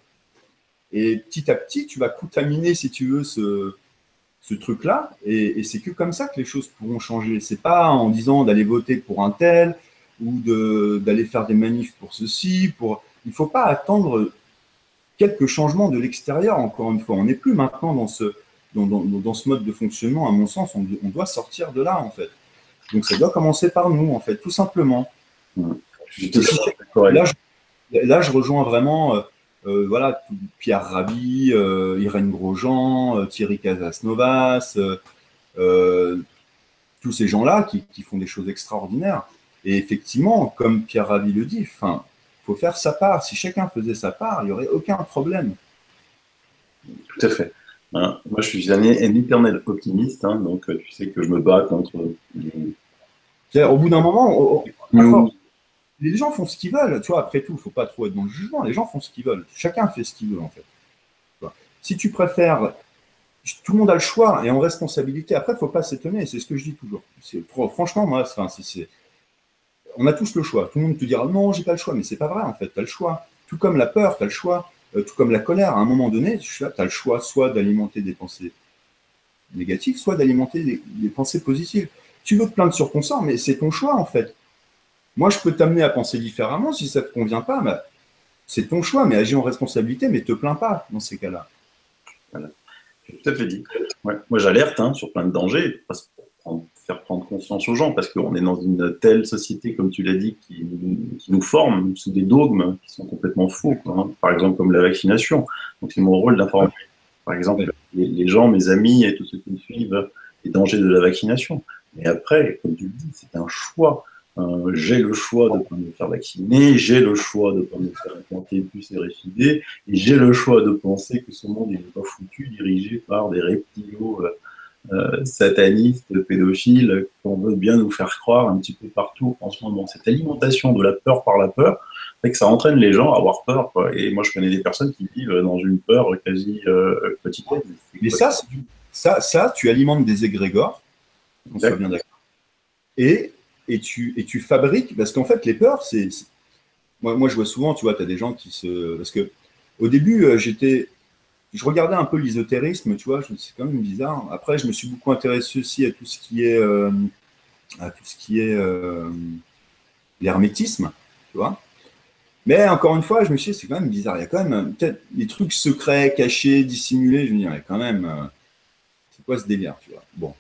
S2: Et petit à petit, tu vas contaminer, si tu veux, ce truc-là, et c'est que comme ça que les choses pourront changer. C'est pas en disant d'aller voter pour un tel ou d'aller faire des manifs pour ceci. Il ne faut pas attendre quelques changements de l'extérieur, encore une fois. On n'est plus maintenant dans ce mode de fonctionnement, à mon sens. On doit sortir de là, en fait. Donc ça doit commencer par nous, en fait, tout simplement. Là, je rejoins vraiment voilà, Pierre Rabhi, Irène Grosjean, Thierry Casasnovas, tous ces gens-là qui font des choses extraordinaires. Et effectivement, comme Pierre Rabhi le dit, il faut faire sa part. Si chacun faisait sa part, il n'y aurait aucun problème.
S1: Tout à fait. Hein, moi, je suis un éternel optimiste, hein, donc tu sais que je me bats contre.
S2: Au bout d'un moment, les gens font ce qu'ils veulent. Tu vois, après tout, il ne faut pas trop être dans le jugement. Les gens font ce qu'ils veulent. Chacun fait ce qu'il veut, en fait. Si tu préfères, tout le monde a le choix et en responsabilité. Après, il ne faut pas s'étonner. C'est ce que je dis toujours. Franchement, moi, on a tous le choix. Tout le monde te dira non, j'ai pas le choix, mais c'est pas vrai en fait. Tu as le choix. Tout comme la peur, tu as le choix. Tout comme la colère, à un moment donné, tu as le choix soit d'alimenter des pensées négatives, soit d'alimenter des pensées positives. Tu veux te plaindre sur ton sort, mais c'est ton choix en fait. Moi, je peux t'amener à penser différemment si ça ne te convient pas. Bah, c'est ton choix, mais agis en responsabilité, mais te plains pas dans ces cas-là.
S1: Voilà. J'ai tout à fait dit. Ouais. Moi, j'alerte sur plein de dangers, pour faire prendre conscience aux gens, parce qu'on est dans une telle société, comme tu l'as dit, qui nous forme sous des dogmes qui sont complètement faux, quoi, hein. Par exemple, comme la vaccination. Donc, c'est mon rôle d'informer, par exemple, les gens, mes amis et tous ceux qui me suivent, les dangers de la vaccination. Mais après, comme tu le dis, c'est un choix. J'ai le choix de ne pas me faire vacciner, j'ai le choix de ne pas me faire implanter puce RFID, et j'ai le choix de penser que ce monde n'est pas foutu, dirigé par des reptilos satanistes, pédophiles, qu'on veut bien nous faire croire un petit peu partout en ce moment. Cette alimentation de la peur par la peur fait que ça entraîne les gens à avoir peur, quoi. Et moi, je connais des personnes qui vivent dans une peur quasi quotidienne.
S2: Mais ça, tu alimentes des égrégores, on soit bien d'accord. Et tu fabriques, parce qu'en fait, les peurs, moi, je vois souvent, tu vois, tu as des gens qui se. Parce que au début, je regardais un peu l'ésotérisme, tu vois, c'est quand même bizarre. Après, je me suis beaucoup intéressé aussi à tout ce qui est, l'hermétisme, tu vois. Mais encore une fois, je me suis dit, c'est quand même bizarre. Il y a quand même peut-être des trucs secrets, cachés, dissimulés. Je me dis, il y a quand même, c'est quoi ce délire, tu vois. Bon,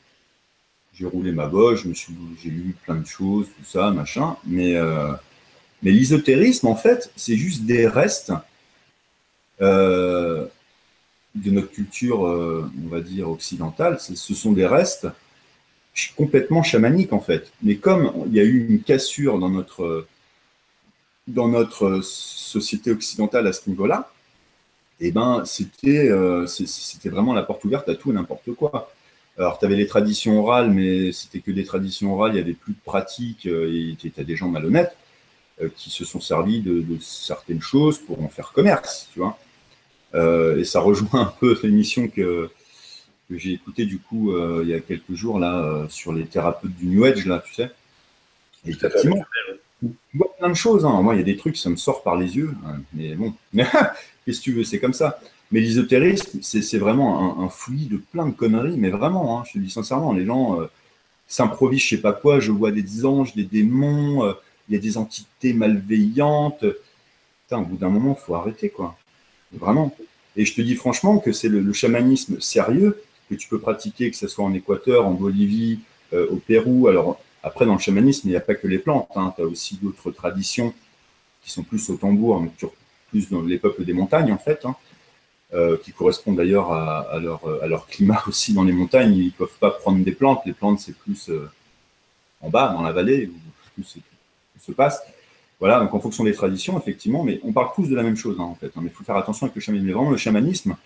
S2: j'ai roulé ma bosse, j'ai lu plein de choses, tout ça, machin. Mais l'ésotérisme, en fait, c'est juste des restes de notre culture, on va dire, occidentale. Ce sont des restes complètement chamaniques, en fait. Mais comme il y a eu une cassure dans notre société occidentale à ce niveau-là, eh ben, c'était vraiment la porte ouverte à tout et n'importe quoi. Alors, tu avais les traditions orales, mais c'était que des traditions orales, il n'y avait plus de pratique, et tu as des gens malhonnêtes qui se sont servis de certaines choses pour en faire commerce, tu vois. Et ça rejoint un peu l'émission que j'ai écoutée du coup il y a quelques jours là sur les thérapeutes du New Age, là, tu sais. Et effectivement, tu vois plein de choses, hein. Moi, il y a des trucs, ça me sort par les yeux, hein, mais bon, qu'est-ce que tu veux, c'est comme ça. Mais l'ésotérisme, c'est vraiment un fouillis de plein de conneries, mais vraiment, hein, je te dis sincèrement, les gens s'improvisent, je sais pas quoi, je vois des anges, des démons, il y a des entités malveillantes. Putain, au bout d'un moment, il faut arrêter, quoi. Vraiment. Et je te dis franchement que c'est le chamanisme sérieux que tu peux pratiquer, que ce soit en Équateur, en Bolivie, au Pérou. Alors, après, dans le chamanisme, il n'y a pas que les plantes, hein. Tu as aussi d'autres traditions qui sont plus au tambour, mais plus dans les peuples des montagnes, en fait, hein, qui correspondent d'ailleurs à leur climat aussi dans les montagnes. Ils ne peuvent pas prendre des plantes. Les plantes, c'est plus en bas, dans la vallée, où tout se passe. Voilà, donc en fonction des traditions, effectivement, mais on parle tous de la même chose, hein, en fait. Hein, mais il faut faire attention avec le chamanisme. Mais vraiment, le chamanisme,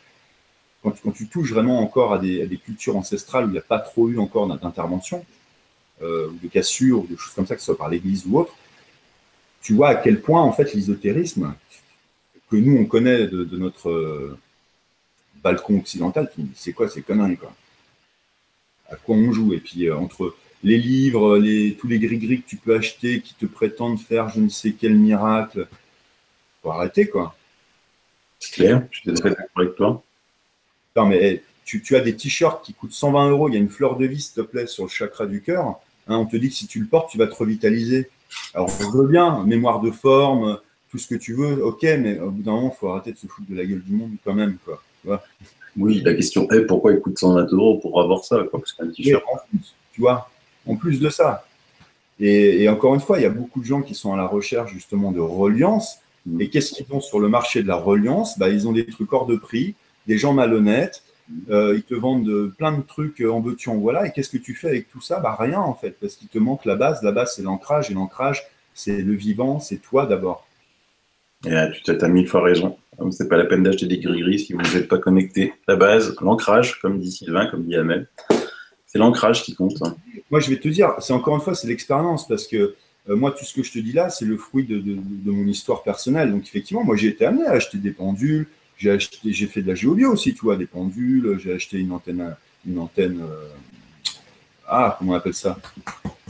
S2: quand tu touches vraiment encore à des cultures ancestrales où il n'y a pas trop eu encore d'intervention, ou de cassure, ou de choses comme ça, que ce soit par l'Église ou autre, tu vois à quel point, en fait, l'ésotérisme, que nous, on connaît de notre balcon occidental, c'est quoi ces conneries, quoi. À quoi on joue? Et puis, entre les livres, tous les gris-gris que tu peux acheter qui te prétendent faire je ne sais quel miracle, faut arrêter, quoi.
S1: C'est clair, je suis tout à fait d'accord avec toi.
S2: Non, mais tu as des t-shirts qui coûtent 120 euros, il y a une fleur de vie, s'il te plaît, sur le chakra du cœur. Hein, on te dit que si tu le portes, tu vas te revitaliser. Alors, je veux bien, mémoire de forme, tout ce que tu veux, ok, mais au bout d'un moment, il faut arrêter de se foutre de la gueule du monde quand même, quoi. Tu vois.
S1: Oui, la question est pourquoi il coûte 120 euros pour avoir ça, quoi, parce qu'un t-shirt.
S2: En plus, tu vois, en plus de ça. Et encore une fois, il y a beaucoup de gens qui sont à la recherche justement de reliance. Et qu'est-ce qu'ils ont sur le marché de la reliance? Bah, ils ont des trucs hors de prix, des gens malhonnêtes, ils te vendent plein de trucs en veux-tu, en voilà. Et qu'est-ce que tu fais avec tout ça? Bah, rien en fait, parce qu'il te manque la base. La base, c'est l'ancrage, et l'ancrage, c'est le vivant, c'est toi d'abord.
S1: Et tu as 1000 fois raison. C'est pas la peine d'acheter des gris-gris si vous n'êtes pas connecté. La base, l'ancrage, comme dit Sylvain, comme dit Amel, c'est l'ancrage qui compte.
S2: Moi, je vais te dire, c'est encore une fois, c'est l'expérience, parce que moi, tout ce que je te dis là, c'est le fruit de mon histoire personnelle. Donc, effectivement, moi, j'ai été amené à acheter des pendules, j'ai fait de la géobio aussi, tu vois, des pendules, j'ai acheté une antenne, comment on appelle ça?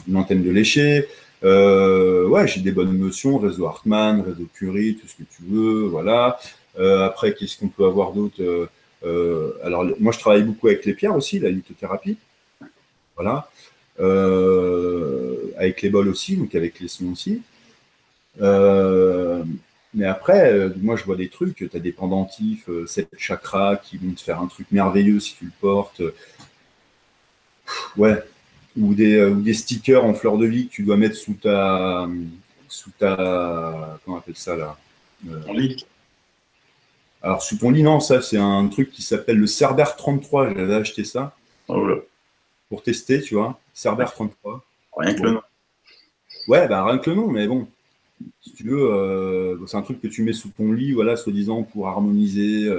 S2: Une antenne de lécher. Ouais, j'ai des bonnes notions, réseau Hartmann, réseau Curie, tout ce que tu veux, voilà. Après, qu'est-ce qu'on peut avoir d'autre? Alors, moi, je travaille beaucoup avec les pierres aussi, la lithothérapie, voilà. Avec les bols aussi, donc avec les sons aussi. Mais après, moi, je vois des trucs, tu as des pendentifs, 7 chakras qui vont te faire un truc merveilleux si tu le portes. Ouais, ou des stickers en fleur de vie que tu dois mettre sous ta, comment on appelle ça là?
S1: En lit.
S2: Alors, sous ton lit, non, ça, c'est un truc qui s'appelle le Cerber 33. J'avais acheté ça
S1: Oh là.
S2: pour tester, tu vois. Cerber 33.
S1: Rien que le
S2: Bon.
S1: nom.
S2: Ouais, bah, rien que le nom, mais bon, si tu veux, c'est un truc que tu mets sous ton lit, voilà, soi-disant pour harmoniser.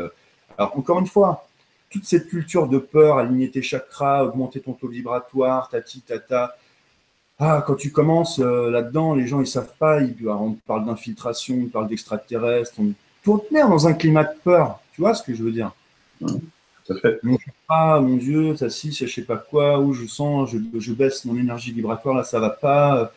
S2: Alors, encore une fois, toute cette culture de peur, aligner tes chakras, augmenter ton taux vibratoire, tati, tata. Quand tu commences là-dedans, les gens, ils savent pas. On parle d'infiltration, on parle d'extraterrestres. Tout te met dans un climat de peur. Tu vois ce que je veux dire?
S1: Tout à fait.
S2: Mon Dieu, ça si, je sais pas quoi, où je sens, je baisse mon énergie vibratoire, là, ça va pas.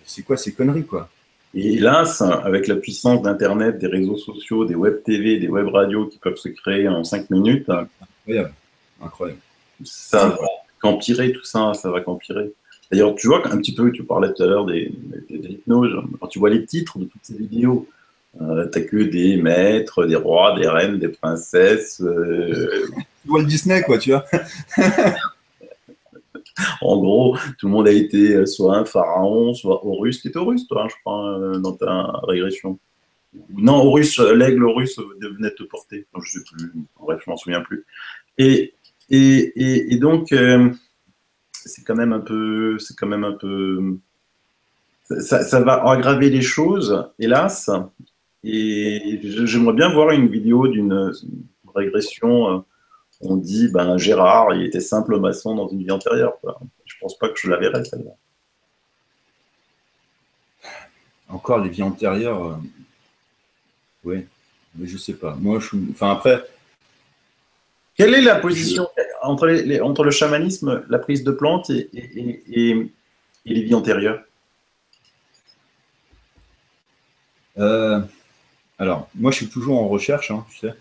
S2: C'est quoi ces conneries, quoi?
S1: Et hélas, avec la puissance d'Internet, des réseaux sociaux, des web TV, des web radios qui peuvent se créer en 5 minutes,
S2: Incroyable. Incroyable.
S1: ça va qu'empirer tout ça, ça va qu'empirer. D'ailleurs, tu vois un petit peu, tu parlais tout à l'heure de l'hypnose, quand tu vois les titres de toutes ces vidéos, t'as que des maîtres, des rois, des reines, des princesses.
S2: Walt Disney, quoi, tu vois.
S1: En gros, tout le monde a été soit un pharaon, soit Horus. Tu étais Horus, toi, hein, je crois, dans ta régression. Non, Horus, l'aigle Horus venait te porter. Non, je sais plus. Bref, je m'en souviens plus. Et donc, c'est quand même un peu, ça va aggraver les choses, hélas. Et j'aimerais bien voir une vidéo d'une régression. On dit, ben Gérard, il était simple maçon dans une vie antérieure, quoi. Je pense pas que je la verrai, celle-là.
S2: Encore les vies antérieures, oui, mais je sais pas. Moi, enfin après,
S1: Quelle est la position entre le chamanisme, la prise de plantes et les vies antérieures?
S2: alors, moi, je suis toujours en recherche, hein, tu sais.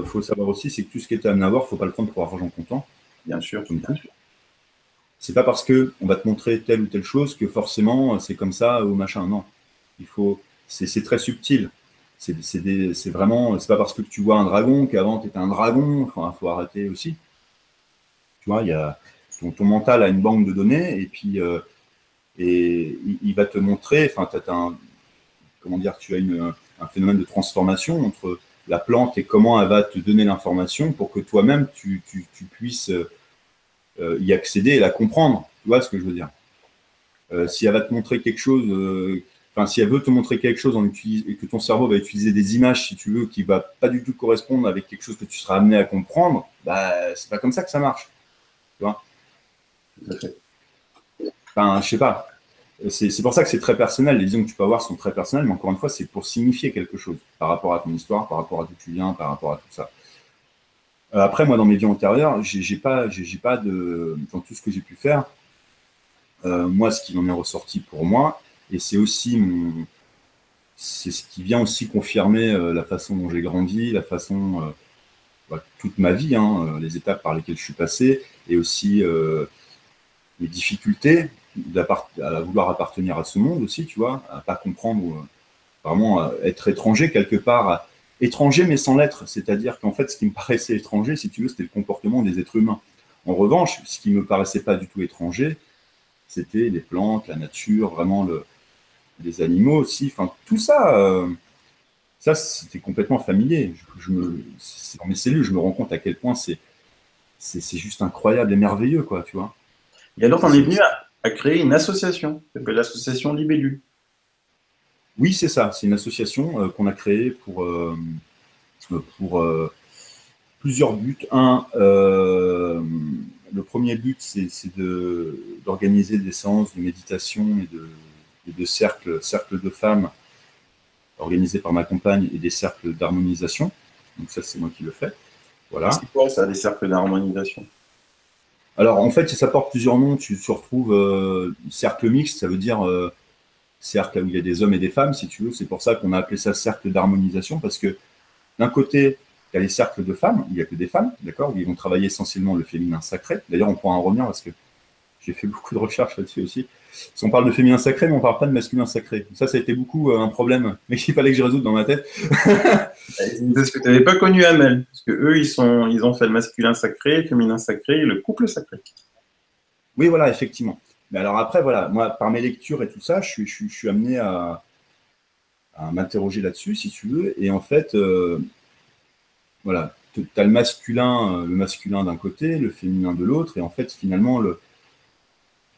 S2: Faut savoir aussi, c'est que tout ce qui est amené à voir, faut pas le prendre pour argent comptant,
S1: Bien sûr.
S2: comme tout. C'est pas parce que on va te montrer telle ou telle chose que forcément c'est comme ça ou machin. Non, c'est très subtil. C'est vraiment, c'est pas parce que tu vois un dragon qu'avant tu étais un dragon. Enfin, faut arrêter aussi. Tu vois, il y a ton mental a une banque de données et puis il va te montrer. Enfin, comment dire, tu as un phénomène de transformation entre la plante et comment elle va te donner l'information pour que toi-même tu puisses y accéder et la comprendre. Tu vois ce que je veux dire? Si elle va te montrer quelque chose, si elle veut te montrer quelque chose et que ton cerveau va utiliser des images, si tu veux, qui ne va pas du tout correspondre avec quelque chose que tu seras amené à comprendre, bah, c'est pas comme ça que ça marche. Tu vois? Enfin, je sais pas. C'est pour ça que c'est très personnel. Les visions que tu peux avoir sont très personnelles, mais encore une fois, c'est pour signifier quelque chose par rapport à ton histoire, par rapport à d'où tu viens, par rapport à tout ça. Après, moi, dans mes vies antérieures, j'ai pas de, dans tout ce que j'ai pu faire, moi, ce qui en est ressorti pour moi, et c'est ce qui vient aussi confirmer la façon dont j'ai grandi, la façon toute ma vie, hein, les étapes par lesquelles je suis passé, et aussi les difficultés à vouloir appartenir à ce monde aussi, tu vois, à pas comprendre, vraiment être étranger quelque part, étranger mais sans l'être, c'est-à-dire qu'en fait, ce qui me paraissait étranger, si tu veux, c'était le comportement des êtres humains. En revanche, ce qui me paraissait pas du tout étranger, c'était les plantes, la nature, vraiment les animaux aussi, enfin tout ça. Ça, c'était complètement familier. C'est dans mes cellules, je me rends compte à quel point c'est juste incroyable et merveilleux, quoi, tu vois.
S1: Et alors, on est
S2: C'est-
S1: venu à créer une association, qui s'appelle l'association Libellule.
S2: Oui, c'est ça. C'est une association qu'on a créée pour plusieurs buts. Le premier but, c'est d'organiser des séances de méditation et de cercles de femmes organisés par ma compagne et des cercles d'harmonisation. Donc ça, c'est moi qui le fais. Voilà.
S1: C'est quoi ça, des cercles d'harmonisation?
S2: Alors, en fait, ça porte plusieurs noms. Tu retrouves cercle mixte, ça veut dire cercle où il y a des hommes et des femmes, si tu veux. C'est pour ça qu'on a appelé ça cercle d'harmonisation, parce que d'un côté, il y a les cercles de femmes, il n'y a que des femmes, d'accord, où ils vont travailler essentiellement le féminin sacré. D'ailleurs, on pourra en revenir parce que j'ai fait beaucoup de recherches là-dessus aussi. Si on parle de féminin sacré, mais on ne parle pas de masculin sacré. Ça a été beaucoup un problème, mais qu'il fallait que je résoudre dans ma tête.
S1: Parce que tu n'avais pas connu Amel, parce que eux, ils ont fait le masculin sacré, le féminin sacré et le couple sacré.
S2: Oui, voilà, effectivement. Mais alors après, voilà, moi, par mes lectures et tout ça, je suis amené à m'interroger là-dessus, si tu veux. Et en fait, voilà, tu as le masculin d'un côté, le féminin de l'autre. Et en fait, finalement,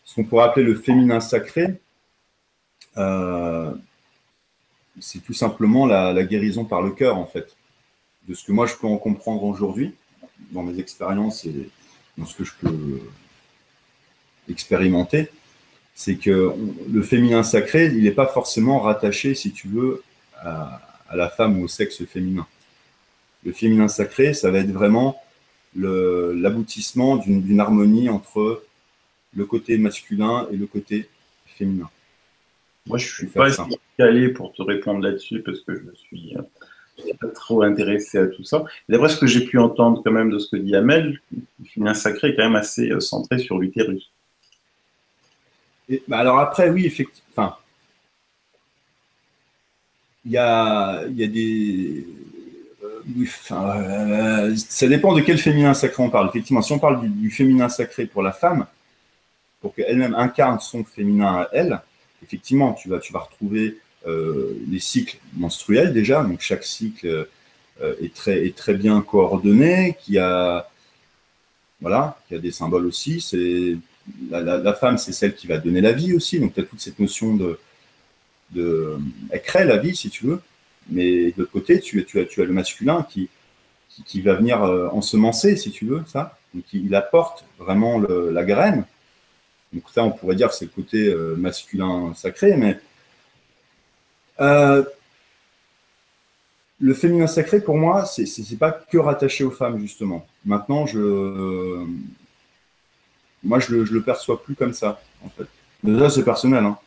S2: ce qu'on pourrait appeler le féminin sacré, euh, c'est tout simplement la guérison par le cœur, en fait. De ce que moi, je peux en comprendre aujourd'hui, dans mes expériences et dans ce que je peux expérimenter, c'est que le féminin sacré, il n'est pas forcément rattaché, si tu veux, à la femme ou au sexe féminin. Le féminin sacré, ça va être vraiment l'aboutissement d'une harmonie entre le côté masculin et le côté féminin.
S1: Moi, je ne suis
S2: Pour faire
S1: pas
S2: simple.
S1: calé pour te répondre là-dessus, parce que je suis pas trop intéressé à tout ça. D'après ce que j'ai pu entendre quand même de ce que dit Amel, le féminin sacré est quand même assez centré sur l'utérus.
S2: Bah alors après, oui, effectivement. Enfin, il y a des. Oui, enfin, ça dépend de quel féminin sacré on parle. Effectivement, si on parle du féminin sacré pour la femme, pour qu'elle-même incarne son féminin à elle, effectivement, tu vas retrouver les cycles menstruels déjà. Donc chaque cycle est très bien coordonné, qui a des symboles aussi. C'est la femme, c'est celle qui va donner la vie aussi. Donc tu as toute cette notion elle crée la vie si tu veux. Mais de l'autre côté, tu as le masculin qui va venir ensemencer si tu veux ça. Donc il apporte vraiment la graine. Donc ça, on pourrait dire que c'est le côté masculin sacré, mais euh, le féminin sacré, pour moi, c'est pas que rattaché aux femmes, justement. Maintenant, moi, je le perçois plus comme ça, en fait. Déjà, c'est personnel, hein.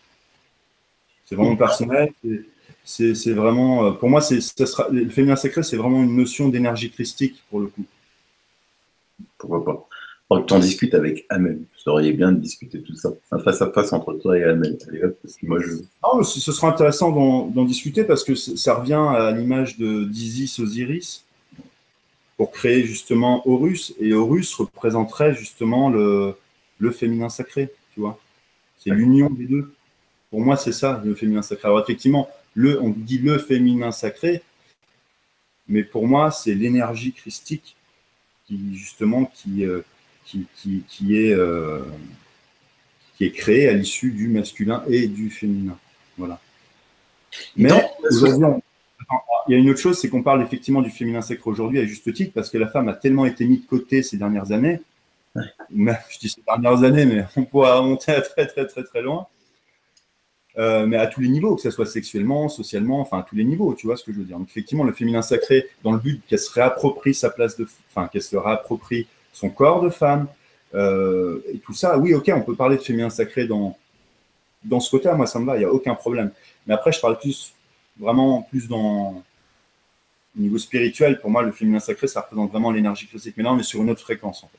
S2: C'est vraiment personnel. C'est vraiment, pour moi, le féminin sacré, c'est vraiment une notion d'énergie christique, pour le coup.
S1: Pourquoi pas? Faudrait que tu en discutes avec Amel. Vous auriez bien de discuter tout ça. Un face à face entre toi et Amel. Allez, hop, parce que moi, je...
S2: Ah, ce sera intéressant d'en discuter parce que ça revient à l'image d'Isis Osiris pour créer justement Horus. Et Horus représenterait justement le féminin sacré, tu vois. C'est l'union des deux. Pour moi, c'est ça, le féminin sacré. Alors effectivement, on dit le féminin sacré, mais pour moi, c'est l'énergie christique qui, justement, qui est créée à l'issue du masculin et du féminin. Voilà. Mais aujourd'hui, il y a une autre chose, c'est qu'on parle effectivement du féminin sacré aujourd'hui à juste titre, parce que la femme a tellement été mise de côté ces dernières années. Même, je dis ces dernières années, mais on pourra remonter à très très très très loin. Mais à tous les niveaux, que ce soit sexuellement, socialement, enfin à tous les niveaux, tu vois ce que je veux dire. Donc effectivement, le féminin sacré, dans le but qu'elle se réapproprie sa place qu'elle se réapproprie son corps de femme, et tout ça, oui, ok, on peut parler de féminin sacré dans ce côté-là, moi ça me va, il n'y a aucun problème. Mais après, je parle vraiment plus dans niveau spirituel, pour moi, le féminin sacré, ça représente vraiment l'énergie classique. Mais là, on est sur une autre fréquence, en fait.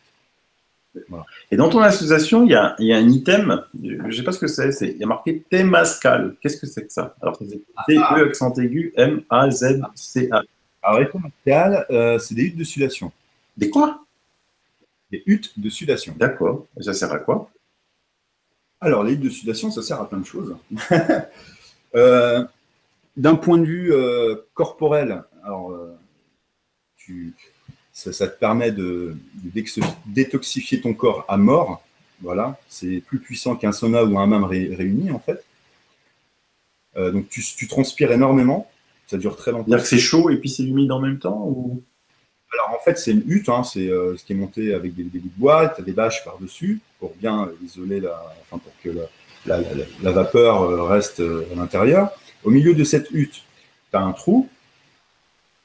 S1: Voilà. Et dans ton association, il y a un item, je ne sais pas ce que c'est, il y a marqué Temazcal. Qu'est-ce que c'est que ça? Alors, c'est T-E accent aigu M-A-Z-C-A.
S2: Alors, les Temazcal, c'est des huttes de sudation.
S1: Des quoi?
S2: Des huttes de sudation.
S1: D'accord. Et ça sert à quoi?
S2: Alors, les huttes de sudation, ça sert à plein de choses. D'un point de vue corporel, alors, ça te permet de détoxifier ton corps à mort. Voilà, c'est plus puissant qu'un sauna ou un hammam réuni, en fait. Donc, tu transpires énormément. Ça dure très longtemps.
S1: C'est-à-dire que c'est chaud et puis c'est humide en même temps ou...
S2: Alors, en fait, c'est une hutte. Hein, c'est ce qui est monté avec des bouts de bois. Tu as des bâches par-dessus pour bien isoler pour que la vapeur reste à l'intérieur. Au milieu de cette hutte, tu as un trou.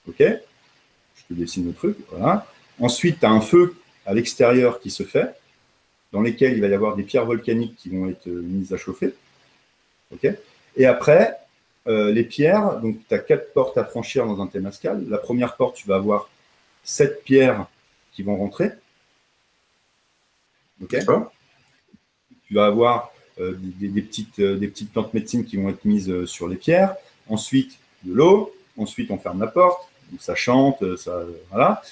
S2: OK? Je te dessine le truc. Voilà. Ensuite, tu as un feu à l'extérieur qui se fait, dans lesquels il va y avoir des pierres volcaniques qui vont être mises à chauffer. OK? Et après, les pierres, donc tu as 4 portes à franchir dans un Temazcal. La première porte, tu vas avoir 7 pierres qui vont rentrer. OK? Tu vas avoir des petites plantes médecines qui vont être mises sur les pierres. Ensuite, de l'eau. Ensuite, on ferme la porte. Donc, ça chante, voilà.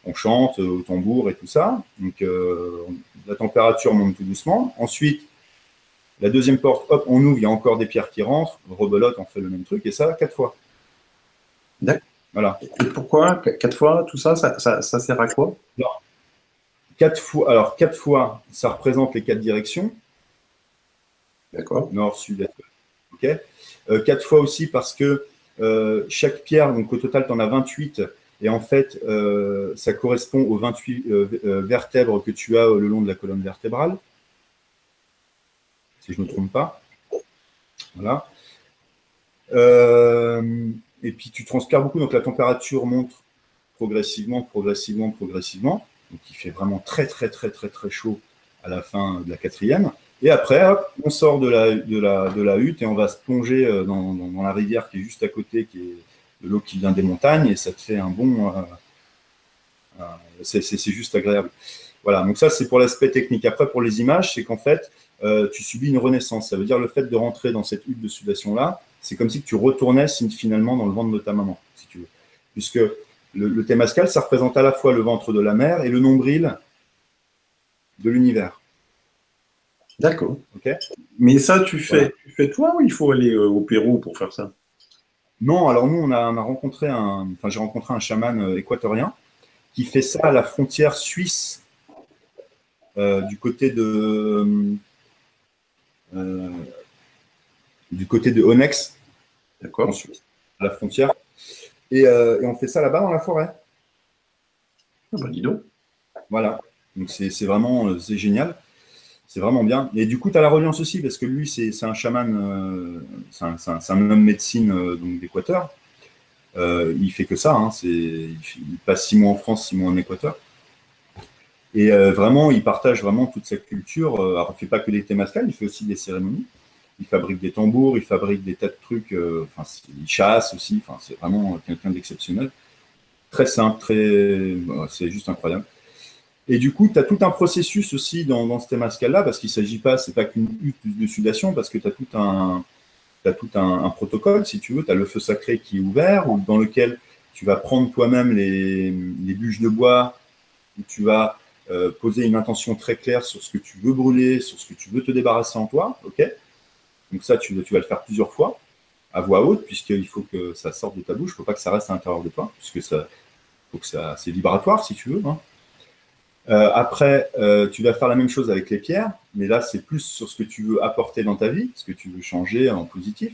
S2: On chante au tambour et tout ça. Donc, la température monte tout doucement. Ensuite, la deuxième porte, hop, on ouvre, il y a encore des pierres qui rentrent. Rebelote, on fait le même truc. Et ça, 4 fois.
S1: D'accord.
S2: Voilà.
S1: Et pourquoi 4 fois, tout ça, ça sert à quoi?
S2: Alors, 4 fois, alors, 4 fois, ça représente les 4 directions.
S1: D'accord.
S2: Nord, sud, est. OK. 4 fois aussi parce que chaque pierre, donc au total, tu en as 28. Et en fait, ça correspond aux 28 vertèbres que tu as le long de la colonne vertébrale. Si je ne me trompe pas. Voilà. Et puis, tu transpires beaucoup. Donc, la température monte progressivement. Donc, il fait vraiment très, très, très, très, très chaud à la fin de la 4e. Et après, hop, on sort de la hutte et on va se plonger dans la rivière qui est juste à côté, qui est de l'eau qui vient des montagnes, et ça te fait un bon... c'est juste agréable. Voilà, donc ça, c'est pour l'aspect technique. Après, pour les images, c'est qu'en fait, tu subis une renaissance. Ça veut dire le fait de rentrer dans cette hutte de sudation-là, c'est comme si tu retournais finalement dans le ventre de ta maman, si tu veux. Puisque le Temazcal, ça représente à la fois le ventre de la mer et le nombril de l'univers.
S1: D'accord.
S2: Okay.
S1: Mais ça, tu fais toi ou il faut aller au Pérou pour faire ça?
S2: Non, alors nous, j'ai rencontré un chaman équatorien qui fait ça à la frontière suisse, du côté de Onex,
S1: d'accord,
S2: en Suisse, à la frontière. Et on fait ça là-bas dans la forêt.
S1: Ah bah dis donc.
S2: Voilà, donc c'est vraiment génial. C'est vraiment bien. Et du coup, tu as la reliance aussi, parce que lui, c'est un chaman, c'est un homme médecine donc d'Équateur. Il fait que ça. Hein, il passe 6 mois en France, 6 mois en Équateur. Et vraiment, il partage vraiment toute sa culture. Alors, il ne fait pas que des Temazcal, il fait aussi des cérémonies. Il fabrique des tambours, il fabrique des tas de trucs. Il chasse aussi. C'est vraiment quelqu'un d'exceptionnel. Très simple, c'est juste incroyable. Et du coup, tu as tout un processus aussi dans ce Temazcal-là, parce qu'il ne s'agit pas, c'est pas qu'une hutte de sudation, parce que tu as tout un protocole, si tu veux. Tu as le feu sacré qui est ouvert, dans lequel tu vas prendre toi-même les bûches de bois, où tu vas poser une intention très claire sur ce que tu veux brûler, sur ce que tu veux te débarrasser en toi. OK. Donc ça, tu vas le faire plusieurs fois, à voix haute, puisqu'il faut que ça sorte de ta bouche, il ne faut pas que ça reste à l'intérieur de toi, puisque c'est vibratoire, si tu veux. Hein. Après, tu vas faire la même chose avec les pierres, mais là, c'est plus sur ce que tu veux apporter dans ta vie, ce que tu veux changer en positif.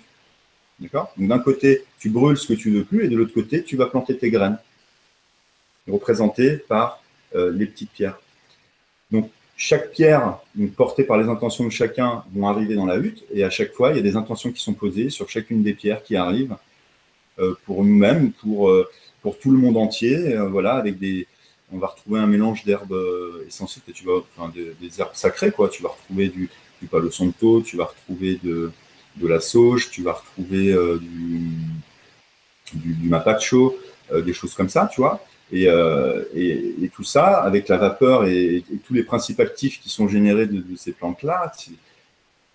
S2: D'accord ? Donc, d'un côté, tu brûles ce que tu ne veux plus, et de l'autre côté, tu vas planter tes graines, représentées par les petites pierres. Donc, chaque pierre, donc, portée par les intentions de chacun, vont arriver dans la hutte, et à chaque fois, il y a des intentions qui sont posées sur chacune des pierres qui arrivent pour nous-mêmes, pour tout le monde entier, voilà, avec on va retrouver un mélange d'herbes essentielles, des herbes sacrées, quoi. Tu vas retrouver du palo santo, tu vas retrouver de la sauge, tu vas retrouver du mapacho, des choses comme ça, tu vois. Et tout ça, avec la vapeur et tous les principes actifs qui sont générés de ces plantes-là,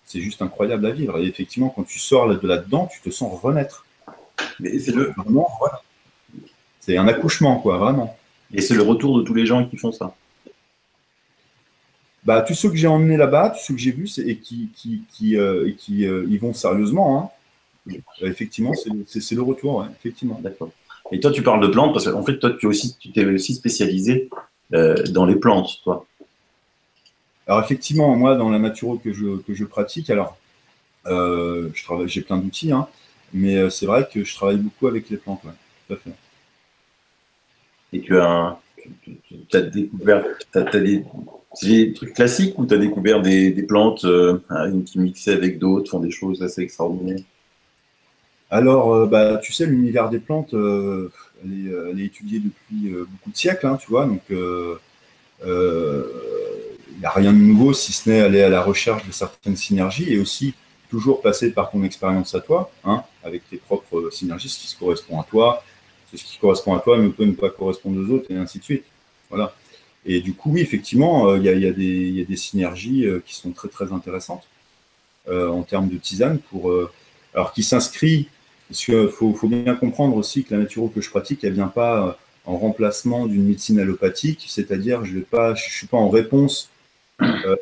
S2: c'est juste incroyable à vivre. Et effectivement, quand tu sors de là-dedans, tu te sens renaître.
S1: Mais c'est le,
S2: Vraiment, c'est un accouchement, quoi, vraiment.
S1: et c'est le retour de tous les gens qui font ça.
S2: Bah, tous ceux que j'ai emmenés là-bas, tous ceux que j'ai vus et qui y vont sérieusement, hein, effectivement, c'est le retour, ouais, effectivement.
S1: D'accord. Et toi, tu parles de plantes parce qu'en fait, toi, tu t'es aussi spécialisé dans les plantes, toi.
S2: Alors, effectivement, moi, dans la naturo que je pratique, alors, j'ai plein d'outils, hein, mais c'est vrai que je travaille beaucoup avec les plantes, ouais, tout à fait.
S1: Et tu as découvert, c'est des trucs classiques ou tu as découvert des plantes qui mixaient avec d'autres, font des choses assez extraordinaires?
S2: Alors, bah, tu sais, l'univers des plantes, elle est étudiée depuis beaucoup de siècles, hein, tu vois, donc euh, il n'y a rien de nouveau si ce n'est aller à la recherche de certaines synergies et aussi toujours passer par ton expérience à toi, hein, avec tes propres synergies, ce qui se correspond à toi, ce qui correspond à toi ne peut ne pas correspondre aux autres et ainsi de suite. Voilà. Et du coup, oui, effectivement, il y a des synergies qui sont très très intéressantes en termes de tisane alors qui s'inscrit, parce qu'il faut bien comprendre aussi que la naturo que je pratique, elle vient pas en remplacement d'une médecine allopathique, c'est-à-dire je suis pas en réponse euh,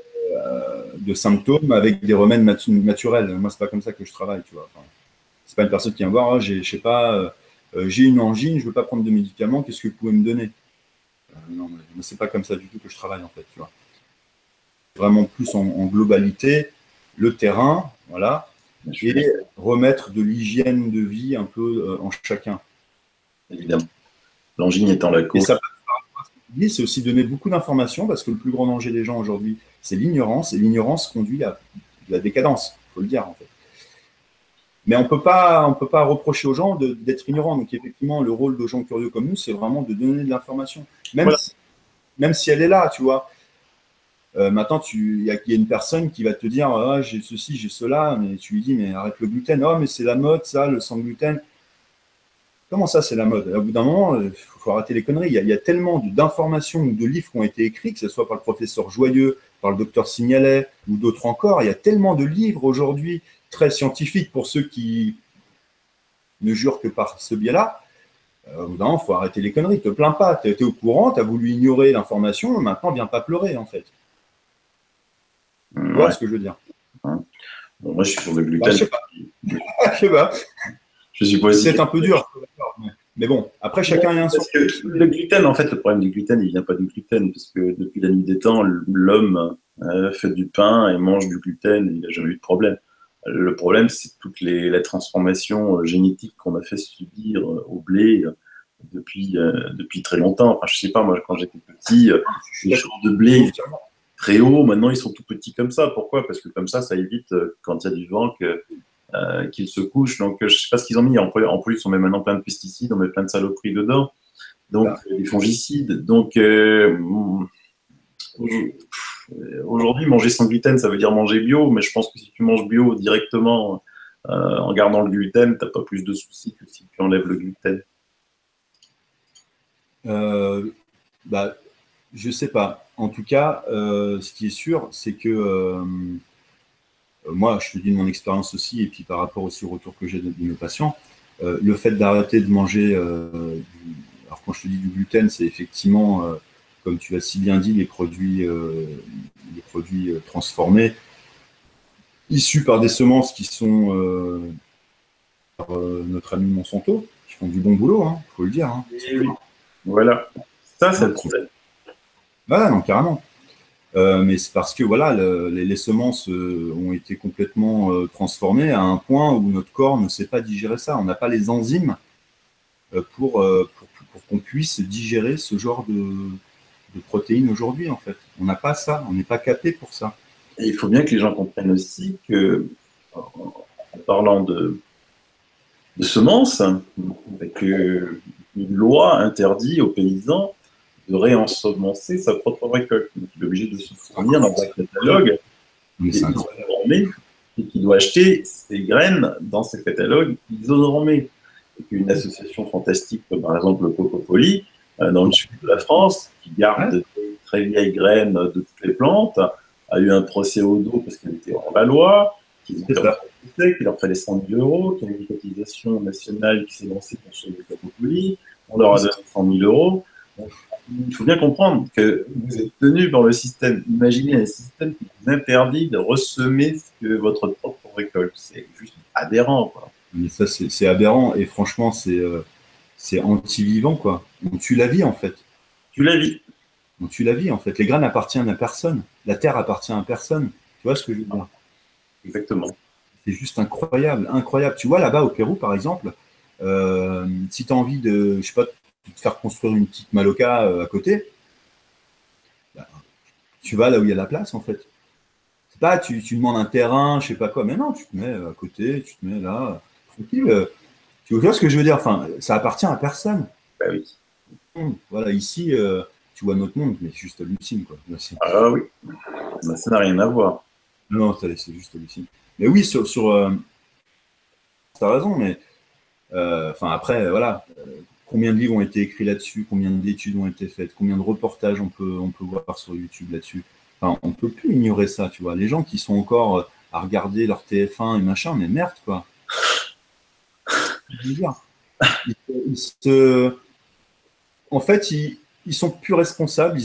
S2: de symptômes avec des remèdes naturels. Moi, c'est pas comme ça que je travaille, tu vois. Enfin, c'est pas une personne qui vient voir, ah, je sais pas, j'ai une angine, je veux pas prendre de médicaments, qu'est-ce que vous pouvez me donner? Non, mais c'est pas comme ça du tout que je travaille en fait, tu vois. Vraiment plus en globalité, le terrain, voilà, et remettre de l'hygiène de vie un peu en chacun.
S1: Évidemment. L'angine étant la
S2: Et
S1: cause.
S2: ça, c'est aussi donner beaucoup d'informations parce que le plus grand danger des gens aujourd'hui, c'est l'ignorance, et l'ignorance conduit à la décadence, il faut le dire en fait. Mais on peut pas reprocher aux gens d'être ignorants. Donc effectivement, le rôle de gens curieux comme nous, c'est vraiment de donner de l'information,
S1: Voilà.
S2: même si elle est là, tu vois. Maintenant, il y a une personne qui va te dire ah, j'ai ceci, j'ai cela, mais tu lui dis mais arrête le gluten. Oh, mais c'est la mode, ça, le sans gluten. Comment ça, c'est la mode? Au bout d'un moment, il faut arrêter les conneries. Il y a tellement d'informations ou de livres qui ont été écrits, que ce soit par le professeur Joyeux, par le docteur Signalet ou d'autres encore. Il y a tellement de livres aujourd'hui très scientifiques pour ceux qui ne jurent que par ce biais-là. Au bout d'un moment, il faut arrêter les conneries. Te plains pas. Tu étais au courant, tu as voulu ignorer l'information. Maintenant, viens pas pleurer, en fait. Tu vois
S1: Ouais.
S2: ce que je veux dire?
S1: Bon, moi, je suis sur le
S2: Bah,
S1: gluten.
S2: je sais pas. Je sais pas.
S1: Je suis pas
S2: C'est
S1: aussi.
S2: peut-être un peu dur. Mais bon, après, chacun a un son.
S1: Parce que le gluten, en fait, le problème du gluten, il vient pas du gluten, parce que depuis la nuit des temps, l'homme fait du pain et mange du gluten, il n'a jamais eu de problème. Le problème, c'est toute la transformation génétique qu'on a fait subir au blé depuis très longtemps. Enfin, je sais pas, moi, quand j'étais petit, les champs de blé étaient très hauts, maintenant ils sont tout petits comme ça. Pourquoi? Parce que comme ça évite, quand il y a du vent, qu'ils se couchent. Donc, je sais pas ce qu'ils ont mis. En plus, on met maintenant plein de pesticides, on met plein de saloperies dedans. Donc, des fongicides. Donc, aujourd'hui, manger sans gluten, ça veut dire manger bio, mais je pense que si tu manges bio directement en gardant le gluten, t'as pas plus de soucis que si tu enlèves le gluten.
S2: Euh, bah, je sais pas. En tout cas, ce qui est sûr, c'est que moi, je te dis de mon expérience aussi, et puis par rapport aussi au retour que j'ai de mes patients, le fait d'arrêter de manger, alors quand je te dis du gluten, c'est effectivement, comme tu as si bien dit, les produits transformés, issus par des semences qui sont par notre ami Monsanto, qui font du bon boulot, hein, faut le dire. Hein,
S1: Et oui, voilà. Ça, c'est
S2: hein,
S1: le problème.
S2: voilà, non, carrément. Mais c'est parce que voilà, les semences ont été complètement transformées à un point où notre corps ne sait pas digérer ça. On n'a pas les enzymes pour qu'on puisse digérer ce genre de protéines aujourd'hui, en fait. On n'a pas ça, on n'est pas capé pour ça.
S1: Et il faut bien que les gens comprennent aussi que, en parlant de semences, que une loi interdit aux paysans de réensemencer sa propre récolte. Donc, il est obligé de se fournir dans un catalogue
S2: Mais c'est incroyable.
S1: isonormé et qui doit acheter ses graines dans ce catalogue isonormé. Une association fantastique comme par exemple le Cocopoli, dans le sud de la France, qui garde des très vieilles graines de toutes les plantes, a eu un procès au dos parce qu'elle était hors la loi, qui leur fallait 100 000 euros, qu'il y a une cotisation nationale qui s'est lancée pour sauver le Cocopoli, on leur a donné 100 000 euros. Donc, il faut bien comprendre que vous êtes tenu par le système. Imaginez un système qui vous interdit de ressemer votre propre récolte. C'est juste aberrant, quoi.
S2: Mais ça, c'est aberrant. Et franchement, c'est anti-vivant, quoi. On tue la vie, en fait.
S1: Tu la vis.
S2: On tue la vie, en fait. Les graines appartiennent à personne. La terre appartient à personne. Tu vois ce que je veux dire?
S1: Exactement.
S2: C'est juste incroyable, incroyable. Tu vois, là-bas, au Pérou, par exemple, si tu as envie de, je sais pas, de te faire construire une petite maloca à côté, bah, tu vas là où il y a la place, en fait. C'est pas, tu demandes un terrain, je sais pas quoi, mais non, tu te mets à côté, tu te mets là, tranquille. Tu vois ce que je veux dire? Enfin, ça appartient à personne.
S1: Bah oui.
S2: Voilà, ici, tu vois notre monde, mais c'est juste hallucine, quoi.
S1: Ah oui. Bah, ça n'a rien à voir.
S2: Non, c'est juste hallucine. Mais oui, t'as raison, mais enfin après, voilà, combien de livres ont été écrits là-dessus, combien d'études ont été faites, combien de reportages on peut voir sur YouTube là-dessus. Enfin, on peut plus ignorer ça, tu vois. Les gens qui sont encore à regarder leur TF1 et machin, mais merde, quoi. Je veux dire, en fait, ils sont plus responsables,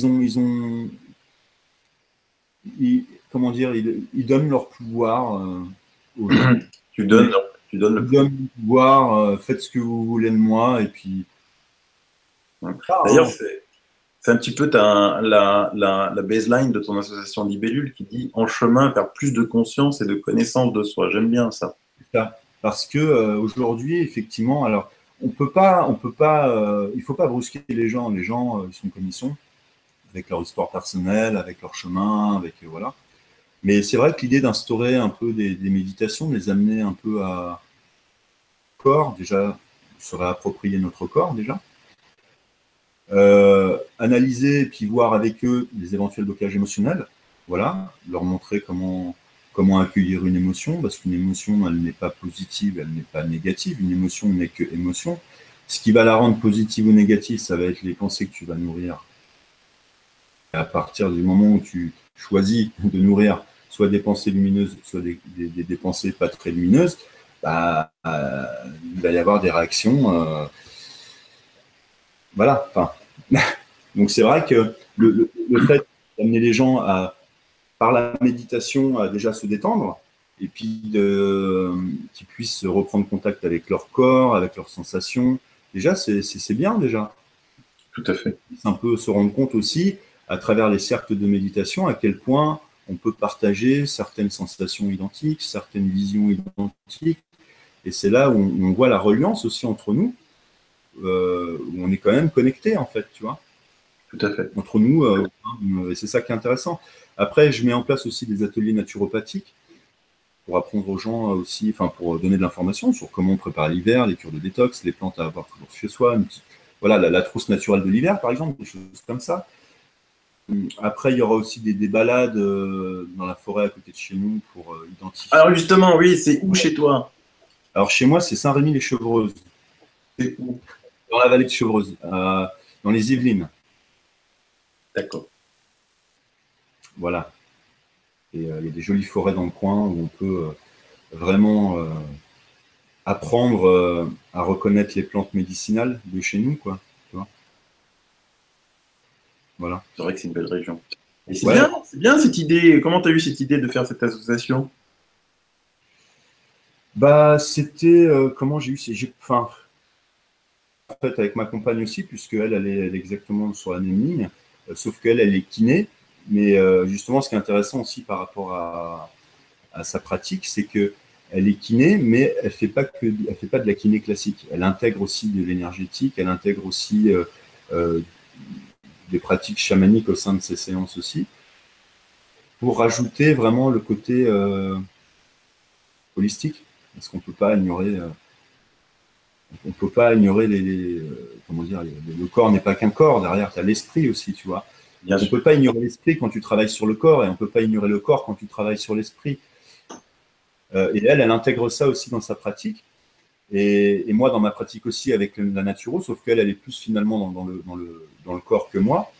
S2: comment dire, ils donnent leur pouvoir aux gens.
S1: Tu donnes le
S2: pouvoir, faites ce que vous voulez de moi, et puis.
S1: D'ailleurs, c'est un petit peu la baseline de ton association Libellule qui dit en chemin vers plus de conscience et de connaissance de soi. J'aime bien ça.
S2: Parce que aujourd'hui, effectivement, alors il faut pas brusquer les gens. Les gens, ils sont comme ils sont, avec leur histoire personnelle, avec leur chemin, avec voilà. Mais c'est vrai que l'idée d'instaurer un peu des méditations, de les amener un peu à corps, déjà, se réapproprier notre corps déjà. Analyser et puis voir avec eux les éventuels blocages émotionnels, voilà, leur montrer comment accueillir une émotion, parce qu'une émotion, elle n'est pas positive, elle n'est pas négative, une émotion n'est que émotion. Ce qui va la rendre positive ou négative, ça va être les pensées que tu vas nourrir. Et à partir du moment où tu choisis de nourrir soit des pensées lumineuses, soit des pensées pas très lumineuses, bah, il va y avoir des réactions. Voilà, enfin. Donc c'est vrai que le fait d'amener les gens par la méditation à déjà se détendre, et puis qu'ils puissent reprendre contact avec leur corps, avec leurs sensations, déjà c'est bien déjà.
S1: Tout à fait.
S2: C'est un peu se rendre compte aussi, à travers les cercles de méditation, à quel point on peut partager certaines sensations identiques, certaines visions identiques, et c'est là où on voit la reliance aussi entre nous, où on est quand même connecté en fait, tu vois.
S1: Tout à fait.
S2: Entre nous, et c'est ça qui est intéressant. Après, je mets en place aussi des ateliers naturopathiques pour apprendre aux gens aussi, enfin pour donner de l'information sur comment on prépare l'hiver, les cures de détox, les plantes à avoir toujours chez soi, voilà, la trousse naturelle de l'hiver par exemple, des choses comme ça. Après, il y aura aussi des balades dans la forêt à côté de chez nous pour identifier.
S1: Alors justement, oui, c'est où chez toi?
S2: Alors chez moi, c'est Saint-Rémy-les-Chevreuses.
S1: C'est où?
S2: Dans la vallée de Chevreuse, dans les Yvelines.
S1: D'accord.
S2: Voilà. Et il y a des jolies forêts dans le coin où on peut vraiment apprendre à reconnaître les plantes médicinales de chez nous, quoi. Tu vois, voilà.
S1: C'est vrai que c'est une belle région. Et c'est bien cette idée. Comment tu as eu cette idée de faire cette association?
S2: Bah, c'était comment j'ai eu enfin, en fait, avec ma compagne aussi, puisque elle est exactement sur la même ligne, sauf qu'elle est kiné. Mais justement, ce qui est intéressant aussi par rapport à sa pratique, c'est que elle est kiné, mais elle fait pas de la kiné classique. Elle intègre aussi de l'énergétique, elle intègre aussi des pratiques chamaniques au sein de ses séances aussi, pour rajouter vraiment le côté holistique, parce qu'on peut pas ignorer. On peut pas ignorer comment dire, le corps n'est pas qu'un corps, derrière tu as l'esprit aussi, tu vois. On ne peut pas ignorer l'esprit quand tu travailles sur le corps, et on ne peut pas ignorer le corps quand tu travailles sur l'esprit. Et elle intègre ça aussi dans sa pratique. Et moi, dans ma pratique aussi avec la naturo, sauf qu'elle, elle est plus finalement dans le corps que moi,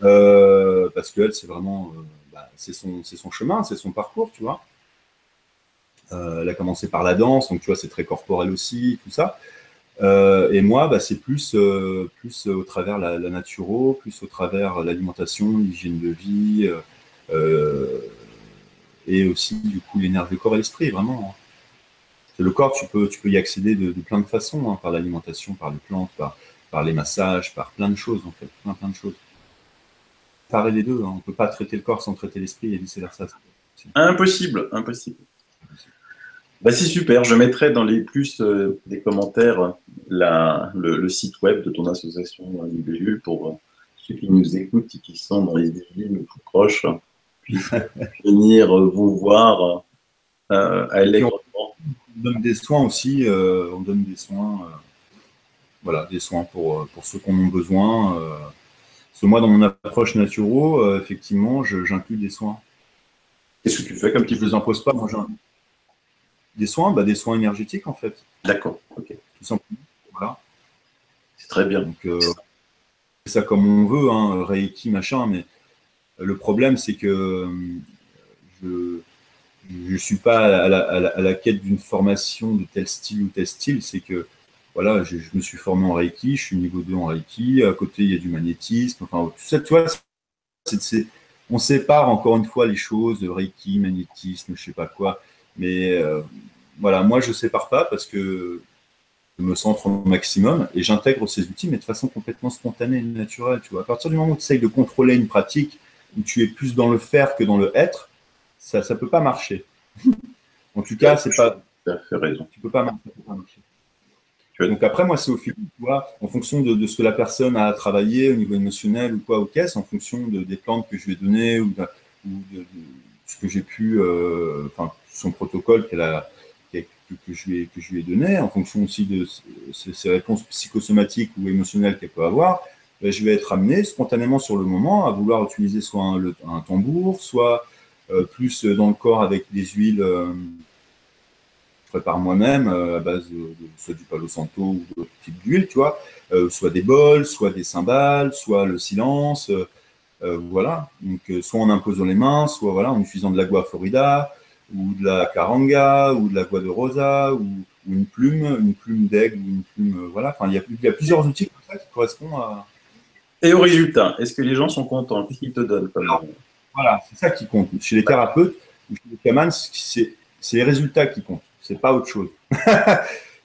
S2: parce qu'elle, c'est vraiment, c'est son chemin, c'est son parcours, tu vois. Elle a commencé par la danse, donc tu vois, c'est très corporel aussi, tout ça. Et moi, c'est plus au travers la naturo, plus au travers l'alimentation, l'hygiène de vie, et aussi, du coup, l'énergie, le corps et l'esprit, vraiment. Le corps, tu peux y accéder de plein de façons, hein, par l'alimentation, par les plantes, par les massages, par plein de choses, en fait, plein de choses. Parer les deux, hein. On ne peut pas traiter le corps sans traiter l'esprit et vice-versa.
S1: Impossible, impossible. Bah, c'est super, je mettrai dans les plus des commentaires le site web de ton association Libellule pour ceux qui nous écoutent et qui sont dans les villes tout proches puissent venir vous voir allègrement.
S2: On donne des soins aussi, on donne des soins, voilà, des soins pour ceux qui en ont besoin. Parce que moi, dans mon approche naturo, effectivement, j'inclus des soins.
S1: Qu'est-ce que tu fais comme
S2: Je ne les impose pas, moi, des soins énergétiques, en fait.
S1: D'accord, ok.
S2: Tout simplement, voilà.
S1: C'est très bien.
S2: Donc, c'est ça comme on veut, hein, Reiki, machin, mais le problème, c'est que je ne suis pas à la quête d'une formation de tel style ou tel style, c'est que voilà, je me suis formé en Reiki, je suis niveau 2 en Reiki, à côté il y a du magnétisme, enfin tout ça, tu vois, on sépare encore une fois les choses, Reiki, magnétisme, je sais pas quoi, mais voilà, moi je sépare pas parce que je me centre au maximum et j'intègre ces outils, mais de façon complètement spontanée et naturelle, tu vois. À partir du moment où tu essayes de contrôler une pratique, où tu es plus dans le faire que dans le être, ça peut pas marcher. En tout cas, c'est pas.
S1: Tu as fait raison.
S2: Tu peux pas marcher. Donc après, moi, c'est au fil, tu vois, en fonction de ce que la personne a travaillé au niveau émotionnel ou quoi aux caisses, en fonction des plantes que je lui ai données ou de ce que j'ai pu, enfin, son protocole que je lui ai donné, en fonction aussi de ses réponses psychosomatiques ou émotionnelles qu'elle peut avoir, je vais être amené spontanément sur le moment à vouloir utiliser soit un tambour, soit plus dans le corps avec des huiles. Je prépare moi-même à base soit du Palo Santo ou d'autres types d'huile, tu vois, soit des bols, soit des cymbales, soit le silence, voilà. Donc, soit en imposant les mains, soit voilà, en utilisant de l'agua florida, ou de la caranga, ou de l'agua de rosa, ou une plume d'aigle, ou une plume, voilà. Enfin, il y a plusieurs outils comme ça qui correspondent à.
S1: Et au résultat, est-ce que les gens sont contents? Qu'est-ce qu'ils te donnent comme...
S2: Voilà, c'est ça qui compte. Chez les thérapeutes ou chez les chamans, c'est les résultats qui comptent. C'est pas autre chose.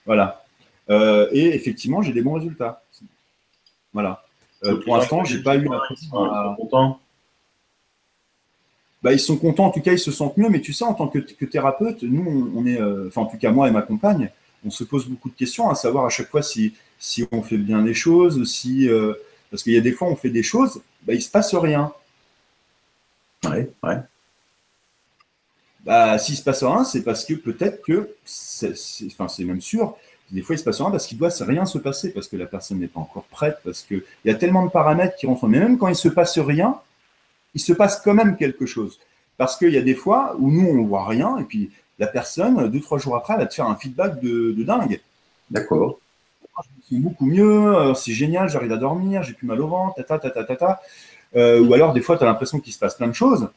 S2: Voilà. Et effectivement, j'ai des bons résultats. Voilà. Pour l'instant, j'ai pas eu l'impression.
S1: Ils sont contents.
S2: Ils sont contents, en tout cas, ils se sentent mieux. Mais tu sais, en tant que thérapeute, nous, on est, enfin, en tout cas, moi et ma compagne, on se pose beaucoup de questions, à savoir à chaque fois si on fait bien les choses, parce qu'il y a des fois, on fait des choses, il se passe rien.
S1: Ouais.
S2: S'il se passe rien, c'est parce que peut-être que, c'est même sûr, des fois il se passe rien parce qu'il doit rien se passer, parce que la personne n'est pas encore prête, parce qu'il y a tellement de paramètres qui rentrent. Mais même quand il se passe rien, il se passe quand même quelque chose. Parce qu'il y a des fois où nous, on ne voit rien, et puis la personne, 2-3 jours après, elle va te faire un feedback de dingue.
S1: D'accord.
S2: Je me sens beaucoup mieux, c'est génial, j'arrive à dormir, j'ai plus mal au ventre, ou alors des fois, tu as l'impression qu'il se passe plein de choses.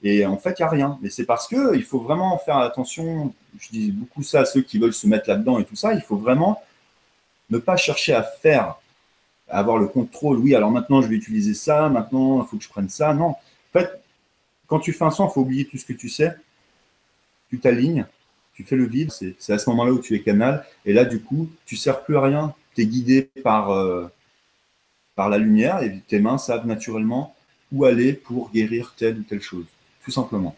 S2: Et en fait, il n'y a rien. Mais c'est parce qu'il faut vraiment faire attention. Je dis beaucoup ça à ceux qui veulent se mettre là-dedans et tout ça. Il faut vraiment ne pas chercher à faire, à avoir le contrôle. Oui, alors maintenant, je vais utiliser ça. Maintenant, il faut que je prenne ça. Non. En fait, quand tu fais un son, il faut oublier tout ce que tu sais. Tu t'alignes, tu fais le vide. C'est à ce moment-là où tu es canal. Et là, du coup, tu ne sers plus à rien. Tu es guidé par la lumière et tes mains savent naturellement où aller pour guérir telle ou telle chose. Tout simplement.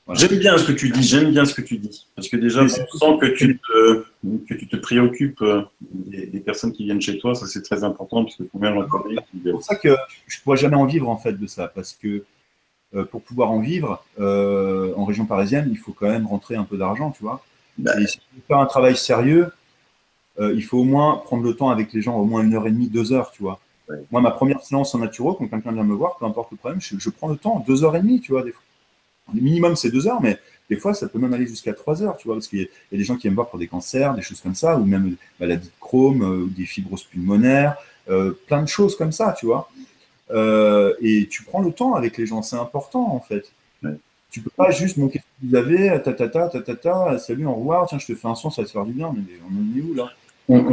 S1: Voilà. J'aime bien ce que tu dis, Parce que déjà, on sent que tu te préoccupes des personnes qui viennent chez toi, ça c'est très important, parce que combien j'en connais.
S2: C'est pour ça que je ne pourrais jamais en vivre en fait de ça, parce que pour pouvoir en vivre en région parisienne, il faut quand même rentrer un peu d'argent, tu vois. Et si tu veux faire un travail sérieux, il faut au moins prendre le temps avec les gens, au moins 1h30, 2 heures, tu vois. Ouais. Moi, ma première séance en naturo, quand quelqu'un vient me voir, peu importe le problème, je prends le temps, 2h30, tu vois, des fois. Le minimum, c'est 2 heures, mais des fois, ça peut même aller jusqu'à 3 heures, tu vois, parce qu'il y a des gens qui aiment boire pour des cancers, des choses comme ça, ou même maladie de Crohn, des fibroses pulmonaires, plein de choses comme ça, tu vois. Et tu prends le temps avec les gens, c'est important, en fait.
S1: Ouais.
S2: Tu peux pas juste, bon, qu'est-ce que vous avez, salut, au revoir, tiens, je te fais un son, ça va te faire du bien, mais on en est où, là?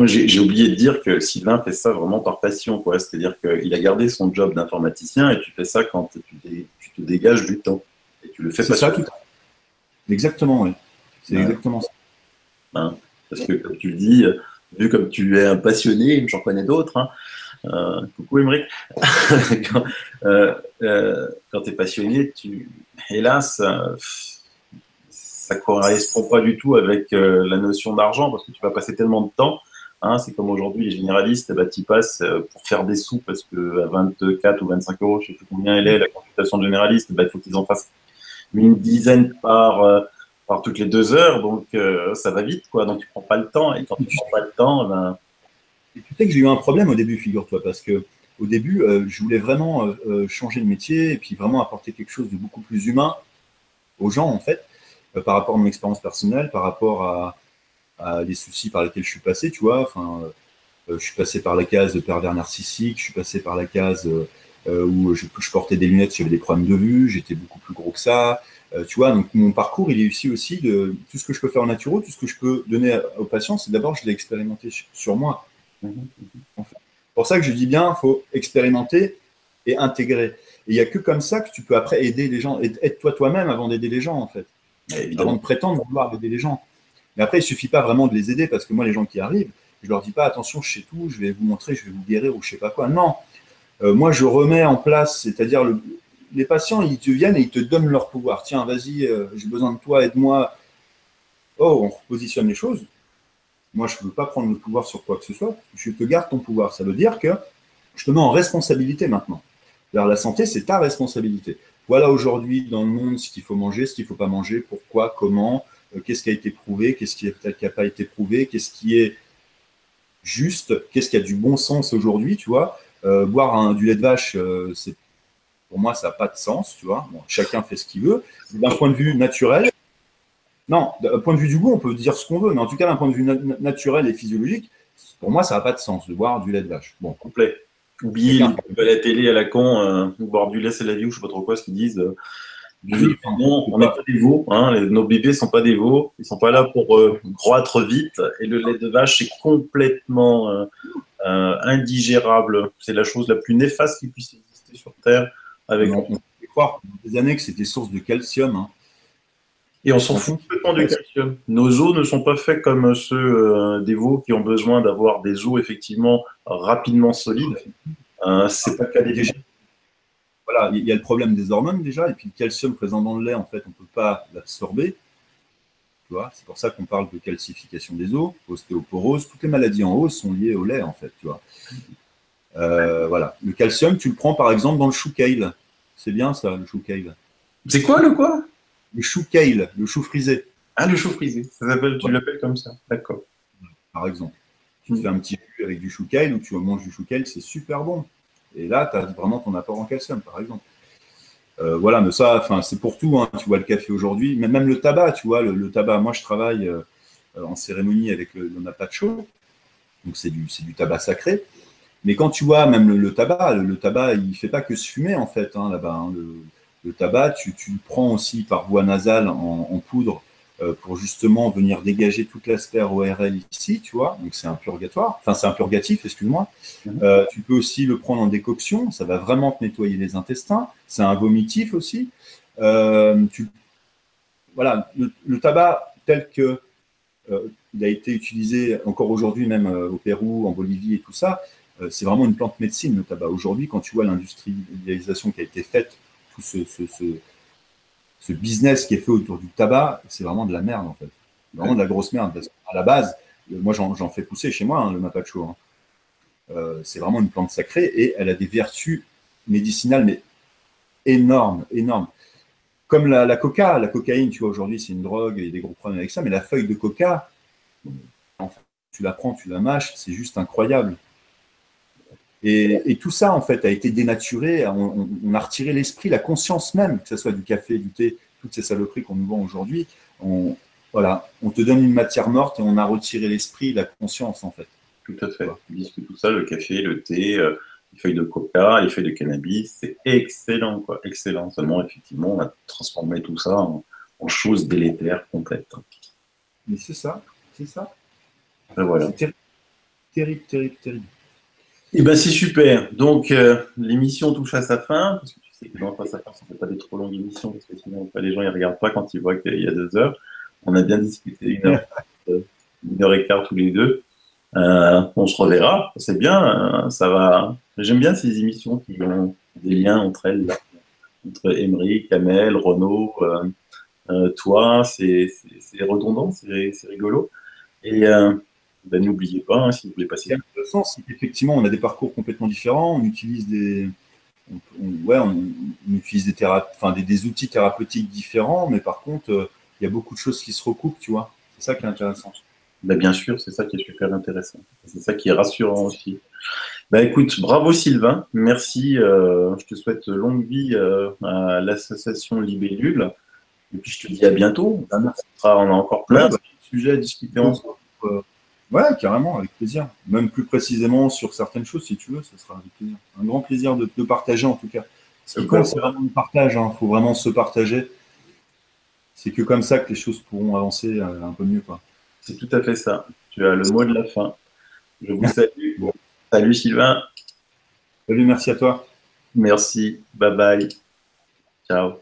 S1: J'ai oublié de dire que Sylvain fait ça vraiment par passion, quoi. C'est-à-dire qu'il a gardé son job d'informaticien et tu fais ça quand tu te dégages du temps. Et tu le fais
S2: C'est ça,
S1: passionnément.
S2: tout à fait. Exactement, oui. C'est
S1: Ouais.
S2: exactement ça.
S1: Hein. Parce que, comme tu le dis, vu comme tu es un passionné, j'en connais d'autres, hein. Coucou Émeric. quand quand tu es passionné, hélas, ça ne correspond pas du tout avec la notion d'argent parce que tu vas passer tellement de temps. Hein, c'est comme aujourd'hui, les généralistes, bah, tu passes pour faire des sous parce que à 24 ou 25 euros, je ne sais plus combien elle est, la consultation de généraliste, bah, il faut qu'ils en fassent une dizaine par toutes les 2 heures, donc ça va vite, quoi. Donc tu prends pas le temps, et quand
S2: Et
S1: tu prends pas le temps, ben,
S2: et tu sais que j'ai eu un problème au début, figure-toi, parce que au début, je voulais vraiment changer de métier et puis vraiment apporter quelque chose de beaucoup plus humain aux gens, en fait, par rapport à mon expérience personnelle, par rapport à des soucis par lesquels je suis passé, tu vois. Enfin, je suis passé par la case de pervers narcissique, je suis passé par la case où je portais des lunettes, j'avais des problèmes de vue, j'étais beaucoup plus gros que ça. Tu vois, donc mon parcours, il est issu aussi de tout ce que je peux faire en naturo, tout ce que je peux donner aux patients, c'est d'abord, je l'ai expérimenté sur moi. En fait. C'est pour ça que je dis bien, il faut expérimenter et intégrer. Et il n'y a que comme ça que tu peux après aider les gens. Aide-toi toi-même avant d'aider les gens, en fait. Avant de
S1: évidemment.
S2: prétendre vouloir aider les gens. Mais après, il ne suffit pas vraiment de les aider parce que moi, les gens qui arrivent, je ne leur dis pas attention, je sais tout, je vais vous montrer, je vais vous guérir ou je ne sais pas quoi. Non. Moi, je remets en place, c'est-à-dire les patients, ils te viennent et ils te donnent leur pouvoir. Tiens, vas-y, j'ai besoin de toi, aide-moi. Oh, on repositionne les choses. Moi, je ne veux pas prendre le pouvoir sur quoi que ce soit. Je te garde ton pouvoir. Ça veut dire que je te mets en responsabilité maintenant. Alors, la santé, c'est ta responsabilité. Voilà aujourd'hui dans le monde ce qu'il faut manger, ce qu'il ne faut pas manger, pourquoi, comment, qu'est-ce qui a été prouvé, qu'est-ce qui n'a pas été prouvé, qu'est-ce qui est juste, qu'est-ce qui a du bon sens aujourd'hui, tu vois. Boire du lait de vache, pour moi, ça n'a pas de sens, tu vois. Bon, chacun fait ce qu'il veut. D'un point de vue naturel, non, d'un point de vue du goût, on peut dire ce qu'on veut, mais en tout cas, d'un point de vue naturel et physiologique, pour moi, ça n'a pas de sens de boire du lait de vache. Bon,
S1: Complet. Oubliez les pubs à la télé à la con, boire du lait c'est la vie ou je sais pas trop quoi ce qu'ils disent. Buvez du lait. Non, on n'est pas des veaux, hein, nos bébés sont pas des veaux, ils sont pas là pour croître vite et le lait de vache c'est complètement indigérable. C'est la chose la plus néfaste qui puisse exister sur Terre. Avec...
S2: on peut croire pendant des années que c'était source de calcium. Hein.
S1: Et on s'en fout complètement du calcium. Nos os ne sont pas faits comme ceux des veaux qui ont besoin d'avoir des os effectivement rapidement solides. C'est pas le cas des végétaux.
S2: Voilà, il y a le problème des hormones déjà, et puis le calcium présent dans le lait, en fait, on ne peut pas l'absorber. Tu vois, c'est pour ça qu'on parle de calcification des os, ostéoporose. Toutes les maladies en os sont liées au lait, en fait. Tu vois. Voilà. Le calcium, tu le prends par exemple dans le chou kale. C'est bien ça, le chou kale.
S1: C'est quoi le quoi?
S2: Le chou kale, le chou frisé.
S1: Ah, le chou frisé. Ça s'appelle, tu l'appelles comme ça. D'accord.
S2: Par exemple. Tu te fais un petit jus avec du chou kale ou tu manges du chou kale, c'est super bon. Et là, tu as vraiment ton apport en calcium, par exemple. Voilà, mais ça, enfin, c'est pour tout. Hein. Tu vois, le café aujourd'hui, mais même le tabac, tu vois, le tabac. Moi, je travaille en cérémonie avec le mapacho, donc c'est du tabac sacré. Mais quand tu vois même le tabac, le tabac, il ne fait pas que se fumer, en fait, hein, là-bas. Hein. Le tabac, tu le prends aussi par voie nasale en poudre pour justement venir dégager toute la sphère ORL ici, tu vois. Donc, c'est un purgatoire. Enfin, c'est un purgatif, excuse-moi. Tu peux aussi le prendre en décoction. Ça va vraiment te nettoyer les intestins. C'est un vomitif aussi. Voilà, le tabac tel que il a été utilisé encore aujourd'hui, même au Pérou, en Bolivie et tout ça, c'est vraiment une plante médecine, le tabac. Aujourd'hui, quand tu vois l'industrialisation qui a été faite, tout ce business qui est fait autour du tabac, c'est vraiment de la merde, en fait. Vraiment de la grosse merde. Parce qu'à la base, moi, j'en fais pousser chez moi, hein, le mapacho. Hein. C'est vraiment une plante sacrée et elle a des vertus médicinales, mais énormes, énormes. Comme la cocaïne, tu vois, aujourd'hui, c'est une drogue, il y a des gros problèmes avec ça, mais la feuille de coca, en fait, tu la prends, tu la mâches, c'est juste incroyable. Et tout ça, en fait, a été dénaturé. On a retiré l'esprit, la conscience même, que ce soit du café, du thé, toutes ces saloperies qu'on nous vend aujourd'hui, voilà, on te donne une matière morte et on a retiré l'esprit, la conscience, en fait.
S1: Tout à fait. Ils disent que tout ça, le café, le thé, les feuilles de coca, les feuilles de cannabis, c'est excellent, quoi. Excellent. Seulement, effectivement, on a transformé tout ça en choses délétères complètes.
S2: Mais c'est ça, c'est ça.
S1: Et voilà.
S2: C'est terrible, terrible, terrible, terrible.
S1: Et ben c'est super. Donc, l'émission touche à sa fin, parce que tu sais que dans Face à Face, on ne fait pas des trop longues émissions, parce que sinon, les gens ne regardent pas quand ils voient qu'il y a 2 heures. On a bien discuté 1 heure et quart tous les deux. On se reverra, c'est bien, ça va. J'aime bien ces émissions qui ont des liens entre elles, là. Entre Emery, Kamel, Renaud, toi, c'est redondant, c'est rigolo. Et ben, n'oubliez pas, hein, si vous voulez passer.
S2: C'est intéressant, c'est qu'effectivement, on a des parcours complètement différents, on utilise on utilise des outils thérapeutiques différents, mais par contre, il y a beaucoup de choses qui se recoupent, tu vois. C'est ça qui est intéressant.
S1: Ben, bien sûr, c'est ça qui est super intéressant. C'est ça qui est rassurant aussi. Ben, écoute, bravo Sylvain, merci. Je te souhaite longue vie à l'association Libellule. Et puis je te dis à bientôt. On a encore plein de sujets à discuter ensemble.
S2: Ouais, carrément, avec plaisir. Même plus précisément sur certaines choses, si tu veux, ça sera avec plaisir. Un grand plaisir de partager en tout cas. C'est vraiment le partage, il faut vraiment se partager. C'est que comme ça que les choses pourront avancer un peu mieux, quoi.
S1: C'est tout à fait ça. Tu as le mot de la fin. Je vous salue. Bon. Salut Sylvain.
S2: Salut, merci à toi.
S1: Merci. Bye bye. Ciao.